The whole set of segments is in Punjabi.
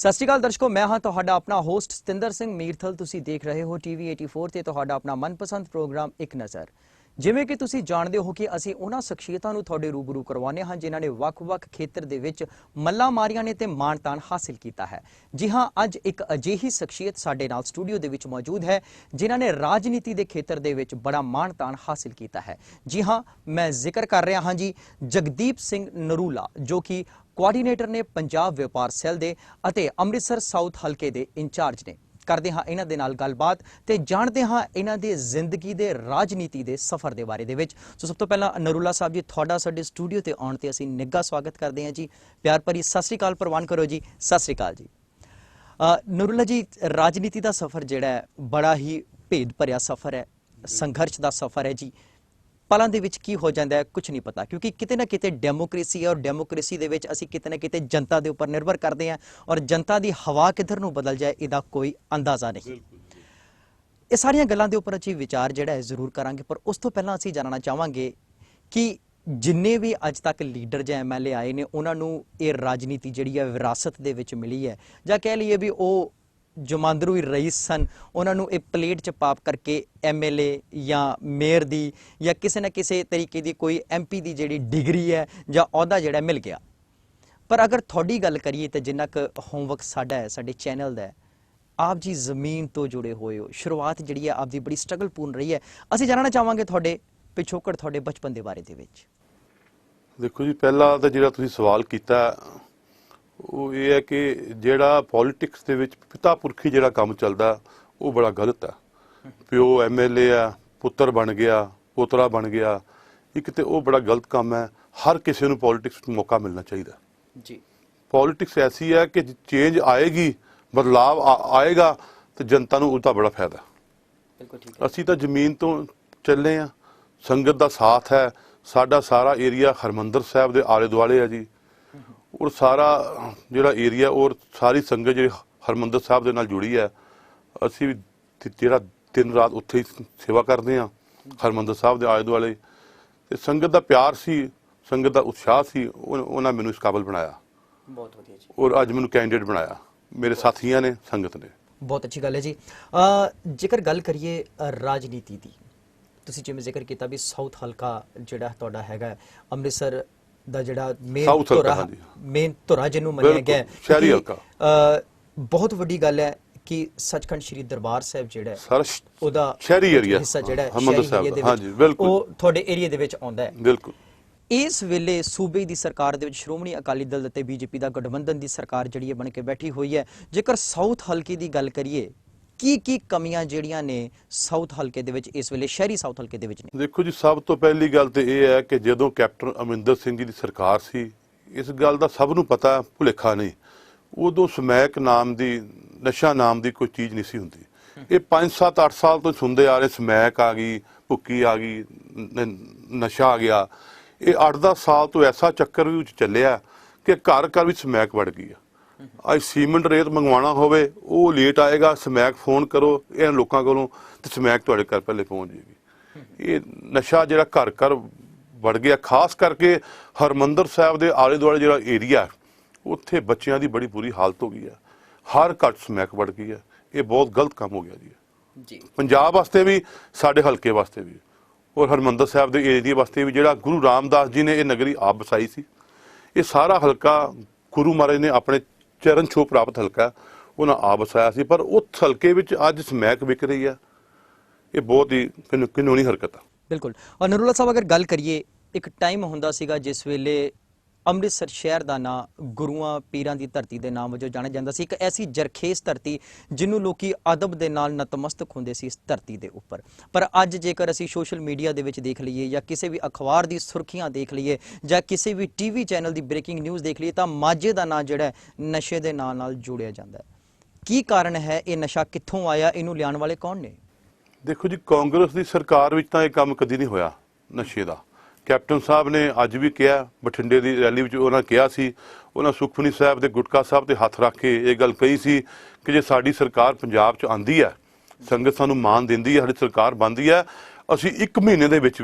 सत श्री अकाल दर्शकों, मैं हाँ तुहाडा अपना होस्ट सतिंदर सिंह मीरथल। तुसी देख रहे हो TV 84 ਤੇ ਤੁਹਾਡਾ ਆਪਣਾ ਮਨਪਸੰਦ ਪ੍ਰੋਗਰਾਮ ਇੱਕ ਨਜ਼ਰ। ਜਿਵੇਂ ਕਿ ਤੁਸੀਂ ਜਾਣਦੇ ਹੋ ਕਿ ਅਸੀਂ ਉਹਨਾਂ ਸ਼ਖਸੀਅਤਾਂ ਨੂੰ ਤੁਹਾਡੇ ਰੂਬਰੂ ਕਰਵਾਉਂਦੇ ਹਾਂ ਜਿਨ੍ਹਾਂ ਨੇ ਵੱਖ-ਵੱਖ ਖੇਤਰ ਦੇ ਵਿੱਚ ਮੱਲਾਂ ਮਾਰੀਆਂ ਨੇ ਤੇ ਮਾਣ-ਤਾਣ ਹਾਸਿਲ ਕੀਤਾ ਹੈ। ਜੀ ਹਾਂ, ਅੱਜ ਇੱਕ ਅਜਿਹੀ ਸ਼ਖਸੀਅਤ ਸਾਡੇ ਨਾਲ ਸਟੂਡੀਓ ਦੇ ਵਿੱਚ ਮੌਜੂਦ ਹੈ ਜਿਨ੍ਹਾਂ ਨੇ ਰਾਜਨੀਤੀ ਦੇ ਖੇਤਰ ਦੇ ਵਿੱਚ ਬੜਾ ਮਾਣ-ਤਾਣ ਹਾਸਿਲ ਕੀਤਾ ਹੈ। ਜੀ ਹਾਂ, ਮੈਂ ਜ਼ਿਕਰ ਕਰ ਰਿਹਾ ਹਾਂ ਜੀ ਜਗਦੀਪ ਸਿੰਘ ਨਰੂਲਾ, ਜੋ ਕਿ ਕੋਆਰਡੀਨੇਟਰ ਨੇ ਪੰਜਾਬ ਵਪਾਰ ਸੈੱਲ ਦੇ ਅਤੇ ਅੰਮ੍ਰਿਤਸਰ ਸਾਊਥ ਹਲਕੇ ਦੇ ਇੰਚਾਰਜ ਨੇ। ਕਰਦੇ ਹਾਂ ਇਹਨਾਂ ਦੇ ਨਾਲ ਗੱਲਬਾਤ ਤੇ ਜਾਣਦੇ ਹਾਂ ਇਹਨਾਂ ਦੀ ਜ਼ਿੰਦਗੀ ਦੇ ਰਾਜਨੀਤੀ ਦੇ ਸਫ਼ਰ ਦੇ ਬਾਰੇ ਦੇ ਵਿੱਚ। ਸੋ ਸਭ ਤੋਂ ਪਹਿਲਾਂ ਨਰੂਲਾ ਸਾਹਿਬ ਜੀ, ਤੁਹਾਡਾ ਸਾਡੇ ਸਟੂਡੀਓ ਤੇ ਆਉਣ ਤੇ ਅਸੀਂ ਨਿੱਘਾ ਸਵਾਗਤ ਕਰਦੇ ਹਾਂ ਜੀ। ਪਿਆਰ ਭਰੀ ਸਤਿ ਸ੍ਰੀ ਅਕਾਲ ਪ੍ਰਵਾਨ ਕਰੋ ਜੀ। ਸਤਿ ਸ੍ਰੀ ਅਕਾਲ ਜੀ। ਨਰੂਲਾ ਜੀ, ਰਾਜਨੀਤੀ ਦਾ ਸਫ਼ਰ ਜਿਹੜਾ ਹੈ ਬੜਾ ਹੀ ਭੇਦ ਭਰਿਆ ਸਫ਼ਰ ਹੈ, ਸੰਘਰਸ਼ ਦਾ ਸਫ਼ਰ ਹੈ ਜੀ। ਪਲਾਂ ਦੇ ਵਿੱਚ ਕੀ ਹੋ ਜਾਂਦਾ ਹੈ ਕੁਝ ਨਹੀਂ ਪਤਾ, ਕਿਉਂਕਿ ਕਿਤੇ ਨਾ ਕਿਤੇ ਡੈਮੋਕ੍ਰੇਸੀ ਹੈ ਔਰ ਡੈਮੋਕ੍ਰੇਸੀ ਦੇ ਵਿੱਚ ਅਸੀਂ ਕਿਤੇ ਨਾ ਕਿਤੇ ਜਨਤਾ ਦੇ ਉੱਪਰ ਨਿਰਭਰ ਕਰਦੇ ਹਾਂ ਔਰ ਜਨਤਾ ਦੀ ਹਵਾ ਕਿੱਧਰ ਨੂੰ ਬਦਲ ਜਾਏ ਇਹਦਾ ਕੋਈ ਅੰਦਾਜ਼ਾ ਨਹੀਂ। ਇਹ ਸਾਰੀਆਂ ਗੱਲਾਂ ਦੇ ਉੱਪਰ ਅਸੀਂ ਵਿਚਾਰ ਜਿਹੜਾ ਹੈ ਜ਼ਰੂਰ ਕਰਾਂਗੇ, ਪਰ ਉਸ ਤੋਂ ਪਹਿਲਾਂ ਅਸੀਂ ਜਾਣਨਾ ਚਾਹਾਂਗੇ ਕਿ ਜਿੰਨੇ ਵੀ ਅੱਜ ਤੱਕ ਲੀਡਰ ਜਾਂ MLA ਆਏ ਨੇ ਉਹਨਾਂ ਨੂੰ ਇਹ ਰਾਜਨੀਤੀ ਜਿਹੜੀ ਹੈ ਵਿਰਾਸਤ ਦੇ ਵਿੱਚ ਮਿਲੀ ਹੈ, ਜਾਂ ਕਹਿ ਲਈਏ ਵੀ ਉਹ ਜਮਾਂਦਰੂ ਰਈਸ ਸਨ, ਉਹਨਾਂ ਨੂੰ ਇਹ ਪਲੇਟ 'ਚ ਪਾਪ ਕਰਕੇ MLA ਜਾਂ ਮੇਅਰ ਦੀ ਜਾਂ ਕਿਸੇ ਨਾ ਕਿਸੇ ਤਰੀਕੇ ਦੀ ਕੋਈ MP ਦੀ ਜਿਹੜੀ ਡਿਗਰੀ ਹੈ ਜਾਂ ਅਹੁਦਾ ਜਿਹੜਾ ਮਿਲ ਗਿਆ। ਪਰ ਅਗਰ ਤੁਹਾਡੀ ਗੱਲ ਕਰੀਏ ਤਾਂ ਜਿੰਨਾ ਕੁ ਹੋਮਵਰਕ ਸਾਡਾ ਹੈ ਸਾਡੇ ਚੈਨਲ ਦਾ ਹੈ, ਆਪ ਜੀ ਜ਼ਮੀਨ ਤੋਂ ਜੁੜੇ ਹੋਏ ਹੋ, ਸ਼ੁਰੂਆਤ ਜਿਹੜੀ ਹੈ ਆਪਦੀ ਬੜੀ ਸਟਰਗਲਪੂਰਨ ਰਹੀ ਹੈ। ਅਸੀਂ ਜਾਣਨਾ ਚਾਹਾਂਗੇ ਤੁਹਾਡੇ ਪਿਛੋਕੜ, ਤੁਹਾਡੇ ਬਚਪਨ ਦੇ ਬਾਰੇ ਦੇ ਵਿੱਚ। ਦੇਖੋ ਜੀ, ਪਹਿਲਾ ਤਾਂ ਜਿਹੜਾ ਤੁਸੀਂ ਸਵਾਲ ਕੀਤਾ ਉਹ ਇਹ ਹੈ ਕਿ ਜਿਹੜਾ ਪੋਲੀਟਿਕਸ ਦੇ ਵਿੱਚ ਪਿਤਾ ਪੁਰਖੀ ਜਿਹੜਾ ਕੰਮ ਚੱਲਦਾ ਉਹ ਬੜਾ ਗਲਤ ਹੈ। ਪਿਓ MLA ਆ, ਪੁੱਤਰ ਬਣ ਗਿਆ, ਪੋਤਰਾ ਬਣ ਗਿਆ, ਇੱਕ ਤੇ ਉਹ ਬੜਾ ਗਲਤ ਕੰਮ ਹੈ। ਹਰ ਕਿਸੇ ਨੂੰ ਪੋਲੀਟਿਕਸ ਨੂੰ ਮੌਕਾ ਮਿਲਣਾ ਚਾਹੀਦਾ ਜੀ। ਪੋਲੀਟਿਕਸ ਐਸੀ ਹੈ ਕਿ ਚੇਂਜ ਆਏਗੀ, ਬਦਲਾਵ ਆਏਗਾ ਤੇ ਜਨਤਾ ਨੂੰ ਉਹਦਾ ਬੜਾ ਫਾਇਦਾ। ਬਿਲਕੁਲ ਠੀਕ ਹੈ। ਅਸੀਂ ਤਾਂ ਜ਼ਮੀਨ ਤੋਂ ਚੱਲੇ ਹਾਂ, ਸੰਗਤ ਦਾ ਸਾਥ ਹੈ। ਸਾਡਾ ਸਾਰਾ ਏਰੀਆ ਹਰਿਮੰਦਰ ਸਾਹਿਬ ਦੇ ਆਲੇ ਦੁਆਲੇ ਹੈ ਜੀ, ਔਰ ਸਾਰਾ ਜਿਹੜਾ ਏਰੀਆ ਔਰ ਸਾਰੀ ਸੰਗਤ ਜਿਹੜੀ ਹਰਿਮੰਦਰ ਸਾਹਿਬ ਦੇ ਨਾਲ ਜੁੜੀ ਹੈ। ਅਸੀਂ ਵੀ ਜਿਹੜਾ ਦਿਨ ਰਾਤ ਉੱਥੇ ਹੀ ਸੇਵਾ ਕਰਦੇ ਹਾਂ ਹਰਿਮੰਦਰ ਸਾਹਿਬ ਦੇ ਆਲੇ ਦੁਆਲੇ, ਤੇ ਸੰਗਤ ਦਾ ਪਿਆਰ ਸੀ, ਸੰਗਤ ਦਾ ਉਤਸ਼ਾਹ ਸੀ, ਉਹਨਾਂ ਮੈਨੂੰ ਇਸ ਕਾਬਲ ਬਣਾਇਆ। ਬਹੁਤ ਵਧੀਆ ਜੀ। ਔਰ ਅੱਜ ਮੈਨੂੰ ਕੈਂਡੀਡੇਟ ਬਣਾਇਆ ਮੇਰੇ ਸਾਥੀਆਂ ਨੇ, ਸੰਗਤ ਨੇ। ਬਹੁਤ ਅੱਛੀ ਗੱਲ ਹੈ ਜੀ। ਜੇਕਰ ਗੱਲ ਕਰੀਏ ਰਾਜਨੀਤੀ ਦੀ, ਤੁਸੀਂ ਜਿਵੇਂ ਜ਼ਿਕਰ ਕੀਤਾ ਵੀ ਸਾਊਥ ਹਲਕਾ ਜਿਹੜਾ ਤੁਹਾਡਾ ਹੈਗਾ ਅੰਮ੍ਰਿਤਸਰ ਦਾ ਜਿਹੜਾ ਮੇਨ ਧੁਰਾ ਜਿਹਨੂੰ ਮੰਨਿਆ ਗਿਆ ਸ਼ਹਿਰੀ ਹਲਕਾ, ਬਹੁਤ ਵੱਡੀ ਗੱਲ ਹੈ ਕਿ ਸੱਚਖੰਡ ਸ਼੍ਰੀ ਦਰਬਾਰ ਸਾਹਿਬ ਜਿਹੜਾ ਹੈ ਉਹਦਾ ਸ਼ਹਿਰੀ ਏਰੀਆ ਹਿੱਸਾ ਜਿਹੜਾ ਹੈ ਉਹ ਤੁਹਾਡੇ ਏਰੀਆ ਦੇ ਵਿੱਚ ਆਉਂਦਾ ਹੈ। ਬਿਲਕੁਲ। ਇਸ ਵੇਲੇ ਸੂਬੇ ਦੀ ਸਰਕਾਰ ਦੇ ਵਿੱਚ ਸ਼੍ਰੋਮਣੀ ਅਕਾਲੀ ਦਲ ਅਤੇ BJP ਦਾ ਗਠਬੰਧਨ ਦੀ ਸਰਕਾਰ ਜਿਹੜੀ ਹੈ ਬਣ ਕੇ ਬੈਠੀ ਹੋਈ ਹੈ। ਜੇਕਰ ਸਾਊਥ ਹਲਕੇ ਦੀ ਗੱਲ ਕਰੀਏ, ਕੀ ਕਮੀਆਂ ਜਿਹੜੀਆਂ ਨੇ ਸਾਊਥ ਹਲਕੇ ਦੇ ਵਿੱਚ ਇਸ ਵੇਲੇ ਸ਼ਹਿਰੀ ਸਾਊਥ ਹਲਕੇ ਦੇ ਵਿੱਚ ਨੇ? ਦੇਖੋ ਜੀ, ਸਭ ਤੋਂ ਪਹਿਲੀ ਗੱਲ ਤੇ ਇਹ ਹੈ ਕਿ ਜਦੋਂ ਕੈਪਟਨ ਅਮਰਿੰਦਰ ਸਿੰਘ ਜੀ ਦੀ ਸਰਕਾਰ ਸੀ, ਇਸ ਗੱਲ ਦਾ ਸਭ ਨੂੰ ਪਤਾ, ਭੁਲੇਖਾ ਨਹੀਂ, ਉਦੋਂ ਸਮੈਕ ਨਾਮ ਦੀ, ਨਸ਼ਾ ਨਾਮ ਦੀ ਕੋਈ ਚੀਜ਼ ਨਹੀਂ ਸੀ ਹੁੰਦੀ। ਇਹ 5, 7, 8 ਸਾਲ ਤੋਂ ਸੁਣਦੇ ਆ ਰਹੇ, ਸਮੈਕ ਆ ਗਈ, ਭੁੱਕੀ ਆ ਗਈ, ਨਸ਼ਾ ਆ ਗਿਆ। ਇਹ 8-10 ਸਾਲ ਤੋਂ ਐਸਾ ਚੱਕਰ ਵੀ ਚੱਲਿਆ ਕਿ ਘਰ ਘਰ ਵਿੱਚ ਸਮੈਕ ਵੜ ਗਈ ਆ। ਅੱਜ ਸੀਮੈਂਟ ਰੇਤ ਮੰਗਵਾਉਣਾ ਹੋਵੇ, ਉਹ ਲੇਟ ਆਏਗਾ, ਸਮੈਕ ਫੋਨ ਕਰੋ ਇਹਨਾਂ ਲੋਕਾਂ ਕੋਲੋਂ ਤੇ ਸਮੈਕ ਤੁਹਾਡੇ ਘਰ ਪਹਿਲੇ ਪਹੁੰਚ ਜਾਏਗੀ। ਇਹ ਨਸ਼ਾ ਜਿਹੜਾ ਘਰ ਘਰ ਵੜ ਗਿਆ, ਖਾਸ ਕਰਕੇ ਹਰਿਮੰਦਰ ਸਾਹਿਬ ਦੇ ਆਲੇ ਦੁਆਲੇ ਜਿਹੜਾ ਏਰੀਆ, ਉੱਥੇ ਬੱਚਿਆਂ ਦੀ ਬੜੀ ਬੁਰੀ ਹਾਲਤ ਹੋ ਗਈ ਹੈ। ਹਰ ਘਰ ਸਮੈਕ ਵੜ ਗਈ ਹੈ। ਇਹ ਬਹੁਤ ਗਲਤ ਕੰਮ ਹੋ ਗਿਆ ਜੀ, ਪੰਜਾਬ ਵਾਸਤੇ ਵੀ, ਸਾਡੇ ਹਲਕੇ ਵਾਸਤੇ ਵੀ, ਔਰ ਹਰਿਮੰਦਰ ਸਾਹਿਬ ਦੇ ਏਰੀਏ ਵਾਸਤੇ ਵੀ, ਜਿਹੜਾ ਗੁਰੂ ਰਾਮਦਾਸ ਜੀ ਨੇ ਇਹ ਨਗਰੀ ਆਪ ਵਸਾਈ ਸੀ। ਇਹ ਸਾਰਾ ਹਲਕਾ ਗੁਰੂ ਮਹਾਰਾਜ ਨੇ ਆਪਣੇ ਚਰਨ ਛੋਹ ਪ੍ਰਾਪਤ ਹਲਕਾ ਉਹਨਾਂ ਆਪ ਵਸਾਇਆ ਸੀ, ਪਰ ਉਸ ਹਲਕੇ ਵਿੱਚ ਅੱਜ ਸਮੈਕ ਵਿਕ ਰਹੀ ਹੈ। ਇਹ ਬਹੁਤ ਹੀ ਕਾਨੂੰਨੀ ਹਰਕਤ ਆ। ਬਿਲਕੁਲ। ਔਰ ਨਰੂਲਾ ਸਾਹਿਬ, ਅਗਰ ਗੱਲ ਕਰੀਏ, ਇੱਕ ਟਾਈਮ ਹੁੰਦਾ ਸੀਗਾ ਜਿਸ ਵੇਲੇ ਅੰਮ੍ਰਿਤਸਰ ਸ਼ਹਿਰ ਦਾ ਨਾਂ ਗੁਰੂਆਂ ਪੀਰਾਂ ਦੀ ਧਰਤੀ ਦੇ ਨਾਮ ਵਜੋਂ ਜਾਣਿਆ ਜਾਂਦਾ ਸੀ। ਇੱਕ ਐਸੀ ਜਰਖੇਜ਼ ਧਰਤੀ ਜਿਹਨੂੰ ਲੋਕੀ ਅਦਬ ਦੇ ਨਾਲ ਨਤਮਸਤਕ ਹੁੰਦੇ ਸੀ ਇਸ ਧਰਤੀ ਦੇ ਉੱਪਰ। ਪਰ ਅੱਜ ਜੇਕਰ ਅਸੀਂ ਸੋਸ਼ਲ ਮੀਡੀਆ ਦੇ ਵਿੱਚ ਦੇਖ ਲਈਏ ਜਾਂ ਕਿਸੇ ਵੀ ਅਖਬਾਰ ਦੀ ਸੁਰਖੀਆਂ ਦੇਖ ਲਈਏ ਜਾਂ ਕਿਸੇ ਵੀ TV ਚੈਨਲ ਦੀ ਬ੍ਰੇਕਿੰਗ ਨਿਊਜ਼ ਦੇਖ ਲਈਏ ਤਾਂ ਮਾਝੇ ਦਾ ਨਾਂ ਜਿਹੜਾ ਨਸ਼ੇ ਦੇ ਨਾਂ ਨਾਲ ਜੋੜਿਆ ਜਾਂਦਾ ਹੈ। ਕੀ ਕਾਰਨ ਹੈ? ਇਹ ਨਸ਼ਾ ਕਿੱਥੋਂ ਆਇਆ? ਇਹਨੂੰ ਲਿਆਉਣ ਵਾਲੇ ਕੌਣ ਨੇ? ਦੇਖੋ ਜੀ, ਕਾਂਗਰਸ ਦੀ ਸਰਕਾਰ ਵਿੱਚ ਤਾਂ ਇਹ ਕੰਮ ਕਦੀ ਨਹੀਂ ਹੋਇਆ ਨਸ਼ੇ ਦਾ। ਕੈਪਟਨ ਸਾਹਿਬ ਨੇ ਅੱਜ ਵੀ ਕਿਹਾ, ਬਠਿੰਡੇ ਦੀ ਰੈਲੀ ਵਿੱਚ ਉਹਨਾਂ ਕਿਹਾ ਸੀ, ਉਹਨਾਂ ਸੁਖਮਨੀ ਸਾਹਿਬ ਦੇ ਗੁਟਕਾ ਸਾਹਿਬ ਤੇ ਹੱਥ ਰੱਖ ਕੇ ਇਹ ਗੱਲ ਕਹੀ ਸੀ ਕਿ ਜੇ ਸਾਡੀ ਸਰਕਾਰ ਪੰਜਾਬ 'ਚ ਆਂਦੀ ਹੈ, ਸੰਗਤ ਸਾਨੂੰ ਮਾਣ ਦਿੰਦੀ ਹੈ, ਸਾਡੀ ਸਰਕਾਰ ਬਣਦੀ ਹੈ, ਅਸੀਂ 1 ਮਹੀਨੇ ਦੇ ਵਿੱਚ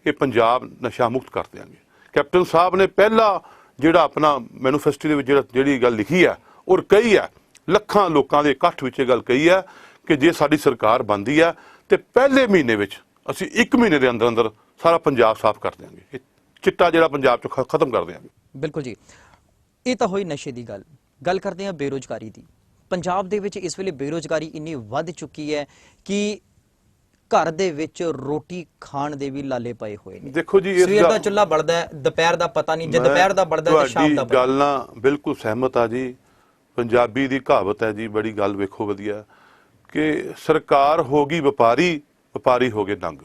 ਇਹ ਪੰਜਾਬ ਨਸ਼ਾ ਮੁਕਤ ਕਰ ਦਿਆਂਗੇ। ਕੈਪਟਨ ਸਾਹਿਬ ਨੇ ਪਹਿਲਾ ਜਿਹੜਾ ਆਪਣਾ ਮੈਨੀਫੈਸਟੋ ਦੇ ਵਿੱਚ ਜਿਹੜੀ ਗੱਲ ਲਿਖੀ ਹੈ ਔਰ ਕਹੀ ਹੈ, ਲੱਖਾਂ ਲੋਕਾਂ ਦੇ ਇਕੱਠ ਵਿੱਚ ਇਹ ਗੱਲ ਕਹੀ ਹੈ ਕਿ ਜੇ ਸਾਡੀ ਸਰਕਾਰ ਬਣਦੀ ਹੈ ਤੇ ਪਹਿਲੇ ਮਹੀਨੇ ਵਿੱਚ ਅਸੀਂ 1 ਮਹੀਨੇ ਦੇ ਅੰਦਰ ਅੰਦਰ ਸਾਰਾ ਪੰਜਾਬ ਸਾਫ਼ ਕਰ ਦਿਆਂਗੇ, ਇਹ ਚਿੱਟਾ ਜਿਹੜਾ ਪੰਜਾਬ 'ਚ ਖਤਮ ਕਰ ਦਿਆਂਗੇ। ਬਿਲਕੁਲ ਜੀ, ਇਹ ਤਾਂ ਹੋਈ ਨਸ਼ੇ ਦੀ ਗੱਲ ਕਰਦੇ ਹਾਂ ਬੇਰੁਜ਼ਗਾਰੀ ਦੀ। ਪੰਜਾਬ ਦੇ ਵਿੱਚ ਇਸ ਵੇਲੇ ਬੇਰੁਜ਼ਗਾਰੀ ਇੰਨੀ ਵੱਧ ਚੁੱਕੀ ਹੈ ਕਿ ਘਰ ਦੇ ਵਿੱਚ ਰੋਟੀ ਖਾਣ ਦੇ ਵੀ ਲਾਲੇ ਪਏ ਹੋਏ ਨੇ। ਦੇਖੋ ਜੀ, ਸਵੇਰ ਦਾ ਚੁੱਲ੍ਹਾ ਬਲਦਾ ਹੈ, ਦੁਪਹਿਰ ਦਾ ਪਤਾ ਨਹੀਂ, ਜੇ ਦੁਪਹਿਰ ਦਾ ਬਲਦਾ ਤੇ ਸ਼ਾਮ ਦਾ। ਗੱਲ ਨਾਲ ਬਿਲਕੁਲ ਸਹਿਮਤ ਆ ਜੀ। ਪੰਜਾਬੀ ਦੀ ਕਹਾਵਤ ਹੈ ਜੀ, ਬੜੀ ਗੱਲ ਵੇਖੋ ਵਧੀਆ, ਕਿ ਸਰਕਾਰ ਹੋ ਗਈ ਵਪਾਰੀ, ਵਪਾਰੀ ਹੋ ਗਏ ਨੰਗ।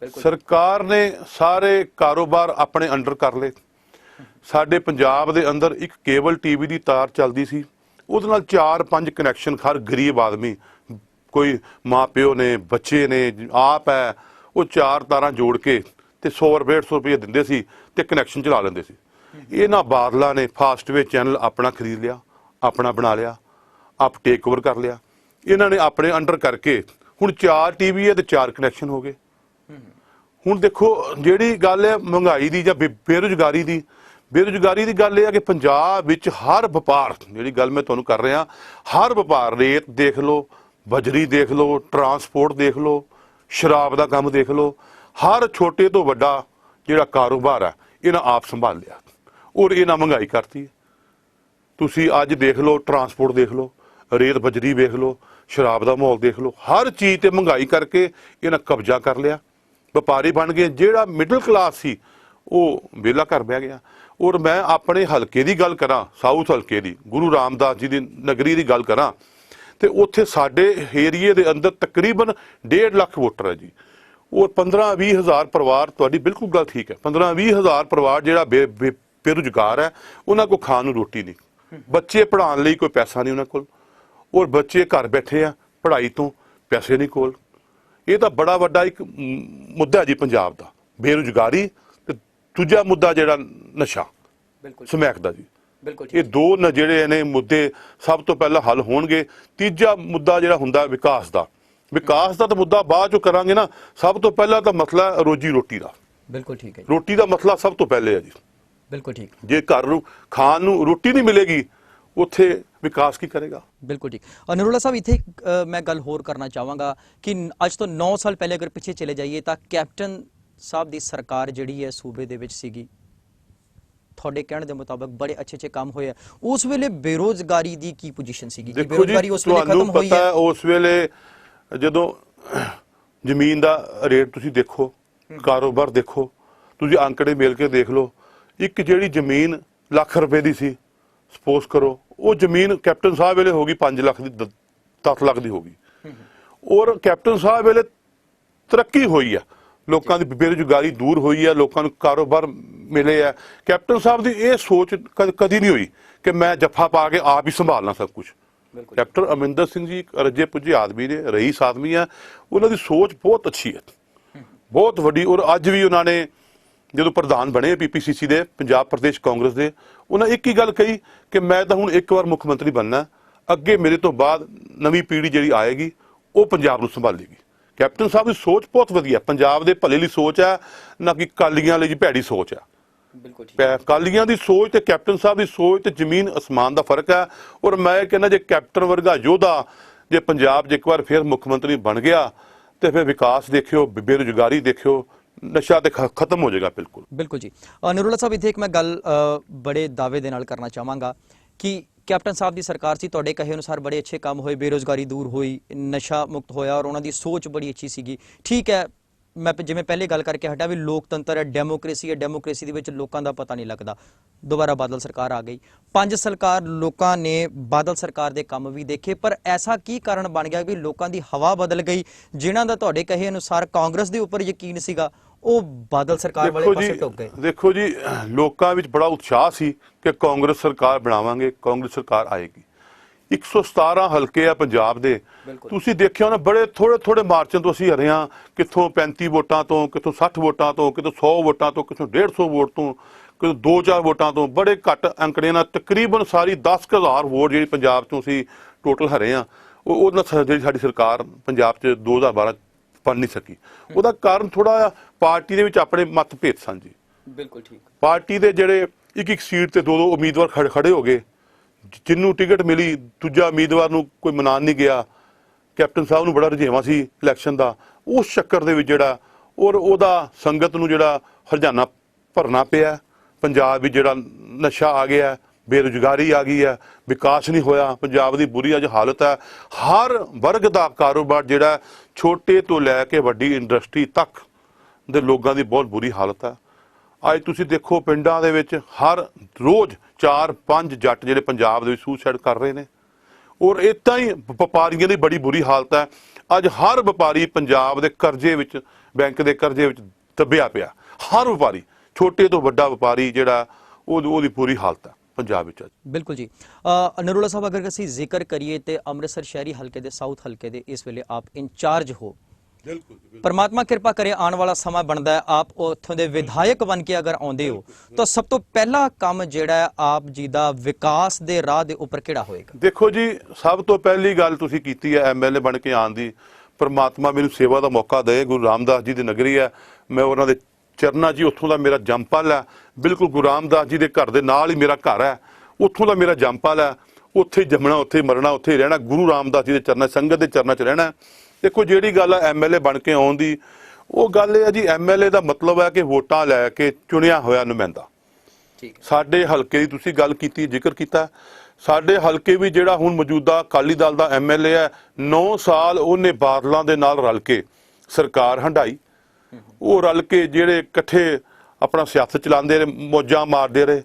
ਸਰਕਾਰ ਨੇ ਸਾਰੇ ਕਾਰੋਬਾਰ ਆਪਣੇ ਅੰਡਰ ਕਰ ਲਏ। ਸਾਡੇ ਪੰਜਾਬ ਦੇ ਅੰਦਰ ਇੱਕ ਕੇਬਲ ਟੀਵੀ ਦੀ ਤਾਰ ਚੱਲਦੀ ਸੀ, ਉਹਦੇ ਨਾਲ 4-5 ਕਨੈਕਸ਼ਨ ਹਰ ਗਰੀਬ ਆਦਮੀ, ਕੋਈ ਮਾਂ ਪਿਓ ਨੇ, ਬੱਚੇ ਨੇ, ਆਪ ਹੈ, ਉਹ 4 ਤਾਰਾਂ ਜੋੜ ਕੇ ਤੇ 100-150 ਰੁਪਏ ਦਿੰਦੇ ਸੀ ਤੇ ਕਨੈਕਸ਼ਨ ਚਲਾ ਲੈਂਦੇ ਸੀ। ਇਹਨਾਂ ਬਾਦਲਾਂ ਨੇ ਫਾਸਟਵੇ ਚੈਨਲ ਆਪਣਾ ਖਰੀਦ ਲਿਆ, ਆਪਣਾ ਬਣਾ ਲਿਆ, ਆਪ ਟੇਕ ਓਵਰ ਕਰ ਲਿਆ। ਇਹਨਾਂ ਨੇ ਆਪਣੇ ਅੰਡਰ ਕਰਕੇ ਹੁਣ 4 ਟੀਵੀ ਹੈ ਤੇ 4 ਕਨੈਕਸ਼ਨ ਹੋ ਗਏ। ਹੁਣ ਦੇਖੋ, ਜਿਹੜੀ ਗੱਲ ਹੈ ਮਹਿੰਗਾਈ ਦੀ ਜਾਂ ਬੇਰੁਜ਼ਗਾਰੀ ਦੀ ਗੱਲ ਇਹ ਹੈ ਕਿ ਪੰਜਾਬ ਵਿੱਚ ਹਰ ਵਪਾਰ, ਜਿਹੜੀ ਗੱਲ ਮੈਂ ਤੁਹਾਨੂੰ ਕਰ ਰਿਹਾ, ਹਰ ਵਪਾਰ, ਰੇਤ ਦੇਖ ਲਓ, ਬਜਰੀ ਦੇਖ ਲਓ, ਟਰਾਂਸਪੋਰਟ ਦੇਖ ਲਓ, ਸ਼ਰਾਬ ਦਾ ਕੰਮ ਦੇਖ ਲਓ, ਹਰ ਛੋਟੇ ਤੋਂ ਵੱਡਾ ਜਿਹੜਾ ਕਾਰੋਬਾਰ ਹੈ ਇਹਨਾਂ ਆਪ ਸੰਭਾਲ ਲਿਆ ਔਰ ਇਹਨਾਂ ਮਹਿੰਗਾਈ ਕਰਤੀ। ਤੁਸੀਂ ਅੱਜ ਦੇਖ ਲਓ, ਟਰਾਂਸਪੋਰਟ ਦੇਖ ਲਓ, ਰੇਤ ਬਜਰੀ ਦੇਖ ਲਓ, ਸ਼ਰਾਬ ਦਾ ਮਾਹੌਲ ਦੇਖ ਲਓ, ਹਰ ਚੀਜ਼ ਤੇ ਮਹਿੰਗਾਈ ਕਰਕੇ ਇਹਨਾਂ ਕਬਜ਼ਾ ਕਰ ਲਿਆ। ਵਪਾਰੀ ਬਣ ਗਏ। ਜਿਹੜਾ ਮਿਡਲ ਕਲਾਸ ਸੀ ਉਹ ਵਿਹਲਾ ਘਰ ਬਹਿ ਗਿਆ। ਔਰ ਮੈਂ ਆਪਣੇ ਹਲਕੇ ਦੀ ਗੱਲ ਕਰਾਂ, ਸਾਊਥ ਹਲਕੇ ਦੀ, ਗੁਰੂ ਰਾਮਦਾਸ ਜੀ ਦੀ ਨਗਰੀ ਦੀ ਗੱਲ ਕਰਾਂ, ਤੇ ਉੱਥੇ ਸਾਡੇ ਏਰੀਏ ਦੇ ਅੰਦਰ ਤਕਰੀਬਨ 1.5 ਲੱਖ ਵੋਟਰ ਹੈ ਜੀ। ਔਰ 15-20 ਹਜ਼ਾਰ ਪਰਿਵਾਰ, ਤੁਹਾਡੀ ਬਿਲਕੁਲ ਗੱਲ ਠੀਕ ਹੈ, 15-20 ਹਜ਼ਾਰ ਪਰਿਵਾਰ ਜਿਹੜਾ ਬੇਰੁਜ਼ਗਾਰ ਹੈ, ਉਹਨਾਂ ਕੋਲ ਖਾਣ ਨੂੰ ਰੋਟੀ ਨਹੀਂ, ਬੱਚੇ ਪੜ੍ਹਾਉਣ ਲਈ ਕੋਈ ਪੈਸਾ ਨਹੀਂ ਉਹਨਾਂ ਕੋਲ, ਔਰ ਬੱਚੇ ਘਰ ਬੈਠੇ ਆ, ਪੜ੍ਹਾਈ ਤੋਂ ਪੈਸੇ ਨਹੀਂ ਕੋਲ। ਇਹ ਤਾਂ ਬੜਾ ਵੱਡਾ ਇੱਕ ਮੁੱਦਾ ਜੀ ਪੰਜਾਬ ਦਾ, ਬੇਰੁਜ਼ਗਾਰੀ, ਤੇ ਦੂਜਾ ਮੁੱਦਾ ਜਿਹੜਾ ਨਸ਼ਾ ਸਮੈਕ ਦਾ ਜੀ। ਇਹ ਦੋ ਜਿਹੜੇ ਨੇ ਮੁੱਦੇ ਸਭ ਤੋਂ ਪਹਿਲਾਂ ਹੱਲ ਹੋਣਗੇ। ਤੀਜਾ ਮੁੱਦਾ ਜਿਹੜਾ ਹੁੰਦਾ ਵਿਕਾਸ ਦਾ ਤਾਂ ਮੁੱਦਾ ਬਾਅਦ ਚੋਂ ਕਰਾਂਗੇ ਨਾ। ਸਭ ਤੋਂ ਪਹਿਲਾਂ ਤਾਂ ਮਸਲਾ ਰੋਜੀ ਰੋਟੀ ਦਾ। ਬਿਲਕੁਲ ਠੀਕ ਹੈ। ਰੋਟੀ ਦਾ ਮਸਲਾ ਸਭ ਤੋਂ ਪਹਿਲੇ ਹੈ ਜੀ। ਬਿਲਕੁਲ ਠੀਕ। ਜੇ ਘਰ ਨੂੰ ਖਾਣ ਨੂੰ ਰੋਟੀ ਨਹੀਂ ਮਿਲੇਗੀ, ਉੱਥੇ ਵਿਕਾਸ ਕੀ ਕਰੇਗਾ। ਬਿਲਕੁਲ ਠੀਕ। ਨਰੂਲਾ ਸਾਹਿਬ, ਇੱਥੇ ਮੈਂ ਗੱਲ ਹੋਰ ਕਰਨਾ ਚਾਹਾਂਗਾ ਕਿ ਅੱਜ ਤੋਂ 9 ਸਾਲ ਪਹਿਲੇ ਅਗਰ ਪਿੱਛੇ ਚਲੇ ਜਾਈਏ ਤਾਂ ਕੈਪਟਨ ਸਾਹਿਬ ਦੀ ਸਰਕਾਰ ਜਿਹੜੀ ਹੈ ਸੂਬੇ ਦੇ ਵਿੱਚ ਸੀਗੀ, ਤੁਹਾਡੇ ਕਹਿਣ ਦੇ ਮੁਤਾਬਕ ਬੜੇ ਅੱਛੇ ਕੰਮ ਹੋਏ ਆ। ਉਸ ਵੇਲੇ ਬੇਰੋਜ਼ਗਾਰੀ ਦੀ ਕੀ ਪੋਜੀਸ਼ਨ ਸੀਗੀ? ਕਿ ਬੇਰੋਜ਼ਗਾਰੀ ਉਸ ਵੇਲੇ ਖਤਮ ਹੋਈ ਹੈ? ਉਸ ਵੇਲੇ ਜਦੋਂ ਜ਼ਮੀਨ ਦਾ ਰੇਟ ਤੁਸੀਂ ਦੇਖੋ, ਕਾਰੋਬਾਰ ਦੇਖੋ, ਤੁਸੀਂ ਅੰਕੜੇ ਮਿਲ ਕੇ ਦੇਖ ਲਓ। ਇੱਕ ਜਿਹੜੀ ਜ਼ਮੀਨ ਲੱਖ ਰੁਪਏ ਦੀ ਸੀ, ਸਪੋਜ਼ ਕਰੋ, ਉਹ ਜ਼ਮੀਨ ਕੈਪਟਨ ਸਾਹਿਬ ਵੇਲੇ ਹੋ ਗਈ 5 ਲੱਖ ਦੀ, 10 ਲੱਖ ਦੀ ਹੋ ਗਈ। ਔਰ ਕੈਪਟਨ ਸਾਹਿਬ ਵੇਲੇ ਤਰੱਕੀ ਹੋਈ ਆ, ਲੋਕਾਂ ਦੀ ਬੇਰੁਜ਼ਗਾਰੀ ਦੂਰ ਹੋਈ ਹੈ, ਲੋਕਾਂ ਨੂੰ ਕਾਰੋਬਾਰ ਮਿਲੇ ਆ। ਕੈਪਟਨ ਸਾਹਿਬ ਦੀ ਇਹ ਸੋਚ ਕਦੀ ਨਹੀਂ ਹੋਈ ਕਿ ਮੈਂ ਜੱਫਾ ਪਾ ਕੇ ਆਪ ਹੀ ਸੰਭਾਲਣਾ ਸਭ ਕੁਝ। ਕੈਪਟਨ ਅਮਰਿੰਦਰ ਸਿੰਘ ਜੀ ਇੱਕ ਰੱਜੇ ਪੁੱਜੇ ਆਦਮੀ ਨੇ, ਰਈਸ ਆਦਮੀ ਆ, ਉਹਨਾਂ ਦੀ ਸੋਚ ਬਹੁਤ ਅੱਛੀ ਹੈ, ਬਹੁਤ ਵੱਡੀ। ਔਰ ਅੱਜ ਵੀ ਉਹਨਾਂ ਨੇ ਜਦੋਂ ਪ੍ਰਧਾਨ ਬਣੇ PPCC ਦੇ, ਪੰਜਾਬ ਪ੍ਰਦੇਸ਼ ਕਾਂਗਰਸ ਦੇ, ਉਹਨਾਂ ਇੱਕ ਹੀ ਗੱਲ ਕਹੀ ਕਿ ਮੈਂ ਤਾਂ ਹੁਣ ਇੱਕ ਵਾਰ ਮੁੱਖ ਮੰਤਰੀ ਬਣਨਾ, ਅੱਗੇ ਮੇਰੇ ਤੋਂ ਬਾਅਦ ਨਵੀਂ ਪੀੜ੍ਹੀ ਜਿਹੜੀ ਆਏਗੀ ਉਹ ਪੰਜਾਬ ਨੂੰ ਸੰਭਾਲੇਗੀ। ਕੈਪਟਨ ਸਾਹਿਬ ਦੀ ਸੋਚ ਬਹੁਤ ਵਧੀਆ, ਪੰਜਾਬ ਦੇ ਭਲੇ ਲਈ ਸੋਚ ਹੈ, ਨਾ ਕਿ ਕਾਲੀਆਂ ਲਈ ਭੈੜੀ ਸੋਚ ਹੈ। ਬਿਲਕੁਲ ਠੀਕ। ਕਾਲੀਆਂ ਦੀ ਸੋਚ ਤੇ ਕੈਪਟਨ ਸਾਹਿਬ ਦੀ ਸੋਚ ਤੇ ਜ਼ਮੀਨ ਅਸਮਾਨ ਦਾ ਫਰਕ ਹੈ। ਔਰ ਮੈਂ ਕਹਿੰਦਾ ਜੇ ਕੈਪਟਨ ਵਰਗਾ ਯੋਧਾ ਜੇ ਪੰਜਾਬ 'ਚ ਇੱਕ ਵਾਰ ਫਿਰ ਮੁੱਖ ਮੰਤਰੀ ਬਣ ਗਿਆ ਤੇ ਫਿਰ ਵਿਕਾਸ ਦੇਖਿਓ, ਬੇਰੁਜ਼ਗਾਰੀ ਦੇਖਿਓ, ਨਸ਼ਾ ਤੇ ਖਤਮ ਹੋ ਜਾਏਗਾ। ਬਿਲਕੁਲ ਬਿਲਕੁਲ ਜੀ। ਨਰੂਲਾ ਸਾਹਿਬ, ਇੱਥੇ ਇੱਕ ਮੈਂ ਗੱਲ ਬੜੇ ਦਾਅਵੇ ਦੇ ਨਾਲ ਕਰਨਾ ਚਾਹਾਂਗਾ ਕਿ ਕੈਪਟਨ ਸਾਹਿਬ ਦੀ ਸਰਕਾਰ ਸੀ, ਤੁਹਾਡੇ ਕਹੇ ਅਨੁਸਾਰ ਬੜੇ ਅੱਛੇ ਕੰਮ ਹੋਏ, ਬੇਰੁਜ਼ਗਾਰੀ ਦੂਰ ਹੋਈ, ਨਸ਼ਾ ਮੁਕਤ ਹੋਇਆ ਔਰ ਉਹਨਾਂ ਦੀ ਸੋਚ ਬੜੀ ਅੱਛੀ ਸੀਗੀ। ਠੀਕ ਹੈ, ਮੈਂ ਜਿਵੇਂ ਪਹਿਲੇ ਗੱਲ ਕਰਕੇ ਹਟਿਆ ਵੀ ਲੋਕਤੰਤਰ ਹੈ, ਡੈਮੋਕ੍ਰੇਸੀ ਹੈ, ਡੈਮੋਕ੍ਰੇਸੀ ਦੇ ਵਿੱਚ ਲੋਕਾਂ ਦਾ ਪਤਾ ਨਹੀਂ ਲੱਗਦਾ। ਦੁਬਾਰਾ ਬਾਦਲ ਸਰਕਾਰ ਆ ਗਈ, 5 ਸਾਲ ਲੋਕਾਂ ਨੇ ਬਾਦਲ ਸਰਕਾਰ ਦੇ ਕੰਮ ਵੀ ਦੇਖੇ, ਪਰ ਐਸਾ ਕੀ ਕਾਰਨ ਬਣ ਗਿਆ ਵੀ ਲੋਕਾਂ ਦੀ ਹਵਾ ਬਦਲ ਗਈ? ਜਿਨ੍ਹਾਂ ਦਾ ਤੁਹਾਡੇ ਕਹੇ ਅਨੁਸਾਰ ਕਾਂਗਰਸ ਦੇ ਉੱਪਰ ਯਕੀਨ ਸੀਗਾ, ਉਹ ਬਾਦਲ ਸਰਕਾਰ ਵਾਲੇ ਪਾਸੇ ਟੁੱਕ ਗਏ। ਦੇਖੋ ਜੀ, ਲੋਕਾਂ ਵਿੱਚ ਬੜਾ ਉਤਸ਼ਾਹ ਸੀ ਕਿ ਕਾਂਗਰਸ ਸਰਕਾਰ ਬਣਾਵਾਂਗੇ, ਕਾਂਗਰਸ ਸਰਕਾਰ ਆਏਗੀ। 117 ਹਲਕੇ ਆ ਪੰਜਾਬ ਦੇ। ਬਿਲਕੁਲ। ਤੁਸੀਂ ਦੇਖਿਆ ਨਾ, ਬੜੇ ਥੋੜੇ ਮਾਰਚਾਂ ਤੋਂ ਅਸੀਂ ਹਰੇ ਹਾਂ, ਕਿੱਥੋਂ 35 ਵੋਟਾਂ ਤੋਂ, ਕਿੱਥੋਂ 60 ਵੋਟਾਂ ਤੋਂ, ਕਿੱਥੋਂ 100 ਵੋਟਾਂ ਤੋਂ, ਕਿੱਥੋਂ 150 ਵੋਟ ਤੋਂ, ਕਿੱਥੋਂ 2-4 ਵੋਟਾਂ ਤੋਂ, ਬੜੇ ਘੱਟ ਅੰਕੜੇ ਨਾਲ ਤਕਰੀਬਨ ਸਾਰੀ 10,000 ਵੋਟ ਜਿਹੜੀ ਪੰਜਾਬ ਤੋਂ ਅਸੀਂ ਟੋਟਲ ਹਰੇ ਹਾਂ। ਉਹਦੇ ਨਾਲ ਜਿਹੜੀ ਸਾਡੀ ਸਰਕਾਰ ਪੰਜਾਬ 'ਚ 2012 ਬਣ ਨਹੀਂ ਸਕੀ। ਉਹਦਾ ਕਾਰਨ ਥੋੜਾ ਪਾਰਟੀ ਦੇ ਵਿੱਚ ਆਪਣੇ ਮਤਭੇਦ ਸਨ ਜੀ। ਬਿਲਕੁਲ ਠੀਕ। ਪਾਰਟੀ ਦੇ ਜਿਹੜੇ ਇੱਕ ਸੀਟ ਤੇ ਦੋ ਉਮੀਦਵਾਰ ਖੜੇ ਹੋ ਗਏ, ਜਿਹਨੂੰ ਟਿਕਟ ਮਿਲੀ ਦੂਜਾ ਉਮੀਦਵਾਰ ਨੂੰ ਕੋਈ ਮਨਾਨ ਨਹੀਂ ਗਿਆ। ਕੈਪਟਨ ਸਾਹਿਬ ਨੂੰ ਬੜਾ ਰੁਝੇਵਾਂ ਸੀ ਇਲੈਕਸ਼ਨ ਦਾ, ਉਸ ਚੱਕਰ ਦੇ ਵਿੱਚ ਜਿਹੜਾ ਔਰ ਉਹਦਾ ਸੰਗਤ ਨੂੰ ਜਿਹੜਾ ਹਰਜਾਨਾ ਭਰਨਾ ਪਿਆ। ਪੰਜਾਬ ਵਿੱਚ ਜਿਹੜਾ ਨਸ਼ਾ ਆ ਗਿਆ, ਬੇਰੁਜ਼ਗਾਰੀ ਆ ਗਈ ਹੈ, ਵਿਕਾਸ ਨਹੀਂ ਹੋਇਆ, ਪੰਜਾਬ ਦੀ ਬੁਰੀ ਅੱਜ ਹਾਲਤ ਹੈ। ਹਰ ਵਰਗ ਦਾ ਕਾਰੋਬਾਰ ਜਿਹੜਾ ਛੋਟੇ ਤੋਂ ਲੈ ਕੇ ਵੱਡੀ ਇੰਡਸਟਰੀ ਤੱਕ ਦੇ ਲੋਕਾਂ ਦੀ ਬਹੁਤ ਬੁਰੀ ਹਾਲਤ ਹੈ। ਅੱਜ ਤੁਸੀਂ ਦੇਖੋ ਪਿੰਡਾਂ ਦੇ ਵਿੱਚ ਹਰ ਰੋਜ਼ 4-5 ਜੱਟ ਜਿਹੜੇ ਪੰਜਾਬ ਦੇ ਵਿੱਚ ਸੁਸਾਈਡ ਕਰ ਰਹੇ ਨੇ। ਔਰ ਇੱਦਾਂ ਹੀ ਵਪਾਰੀਆਂ ਦੀ ਬੜੀ ਬੁਰੀ ਹਾਲਤ ਹੈ। ਅੱਜ ਹਰ ਵਪਾਰੀ ਪੰਜਾਬ ਦੇ ਕਰਜ਼ੇ ਵਿੱਚ, ਬੈਂਕ ਦੇ ਕਰਜ਼ੇ ਵਿੱਚ ਦੱਬਿਆ ਪਿਆ। ਹਰ ਵਪਾਰੀ, ਛੋਟੇ ਤੋਂ ਵੱਡਾ ਵਪਾਰੀ ਜਿਹੜਾ ਉਹਦੀ ਪੂਰੀ ਹਾਲਤ ਹੈ ਪੰਜਾਬ ਵਿੱਚ। ਬਿਲਕੁਲ ਜੀ। ਨਰੂਲਾ ਸਾਹਿਬ, ਅਗਰ ਅਸੀਂ ਜ਼ਿਕਰ ਕਰੀਏ ਤੇ ਅੰਮ੍ਰਿਤਸਰ ਸ਼ਹਿਰੀ ਹਲਕੇ ਦੇ ਸਾਊਥ ਹਲਕੇ ਦੇ ਇਸ ਵੇਲੇ ਆਪ ਇੰਚਾਰਜ ਹੋ। ਬਿਲਕੁਲ। ਪਰਮਾਤਮਾ ਕਿਰਪਾ ਕਰੇ, ਆਉਣ ਵਾਲਾ ਸਮਾਂ ਬਣਦਾ ਹੈ ਆਪ ਉੱਥੋਂ ਦੇ ਵਿਧਾਇਕ ਬਣ ਕੇ ਅਗਰ ਆਉਂਦੇ ਹੋ ਤਾਂ ਸਭ ਤੋਂ ਪਹਿਲਾ ਕੰਮ ਜਿਹੜਾ ਹੈ ਆਪ ਜੀ ਦਾ ਵਿਕਾਸ ਦੇ ਰਾਹ ਦੇ ਉੱਪਰ ਕਿਹੜਾ ਹੋਏਗਾ? ਦੇਖੋ ਜੀ, ਸਭ ਤੋਂ ਪਹਿਲੀ ਗੱਲ ਤੁਸੀਂ ਕੀਤੀ ਹੈ ਐਮਐਲਏ ਬਣ ਕੇ ਆਉਣ ਦੀ। ਪਰਮਾਤਮਾ ਮੈਨੂੰ ਸੇਵਾ ਦਾ ਮੌਕਾ ਦੇ। ਗੁਰੂ ਰਾਮਦਾਸ ਜੀ ਦੀ ਨਗਰੀ ਹੈ, ਮੈਂ ਉਹਨਾਂ ਦੇ ਚਰਨਾਂ ਜੀ, ਉੱਥੋਂ ਦਾ ਮੇਰਾ ਜੰਮਪਲ ਹੈ। ਬਿਲਕੁਲ ਗੁਰੂ ਰਾਮਦਾਸ ਜੀ ਦੇ ਘਰ ਦੇ ਨਾਲ ਹੀ ਮੇਰਾ ਘਰ ਹੈ, ਉੱਥੋਂ ਦਾ ਮੇਰਾ ਜੰਮਪਲ ਹੈ। ਉੱਥੇ ਹੀ ਜੰਮਣਾ, ਉੱਥੇ ਹੀ ਮਰਨਾ, ਉੱਥੇ ਹੀ ਰਹਿਣਾ, ਗੁਰੂ ਰਾਮਦਾਸ ਜੀ ਦੇ ਚਰਨਾਂ, ਸੰਗਤ ਦੇ ਚਰਨਾਂ 'ਚ ਰਹਿਣਾ। ਦੇਖੋ ਜਿਹੜੀ ਗੱਲ ਹੈ ਐਮਐਲਏ ਬਣ ਕੇ ਆਉਣ ਦੀ, ਉਹ ਗੱਲ ਇਹ ਹੈ ਜੀ, ਐਮਐਲਏ ਦਾ ਮਤਲਬ ਹੈ ਕਿ ਵੋਟਾਂ ਲੈ ਕੇ ਚੁਣਿਆ ਹੋਇਆ ਨੁਮਾਇੰਦਾ। ਠੀਕ। ਸਾਡੇ ਹਲਕੇ ਦੀ ਤੁਸੀਂ ਗੱਲ ਕੀਤੀ, ਜ਼ਿਕਰ ਕੀਤਾ, ਸਾਡੇ ਹਲਕੇ ਵੀ ਜਿਹੜਾ ਹੁਣ ਮੌਜੂਦਾ ਅਕਾਲੀ ਦਲ ਦਾ ਐਮਐਲਏ ਹੈ, 9 ਸਾਲ ਉਹਨੇ ਬਾਦਲਾਂ ਦੇ ਨਾਲ ਰਲ ਕੇ ਸਰਕਾਰ ਹੰਢਾਈ। ਉਹ ਰਲ ਕੇ ਜਿਹੜੇ ਇਕੱਠੇ ਆਪਣਾ ਸਿਆਸਤ ਚਲਾਉਂਦੇ ਰਹੇ, ਮੌਜਾਂ ਮਾਰਦੇ ਰਹੇ।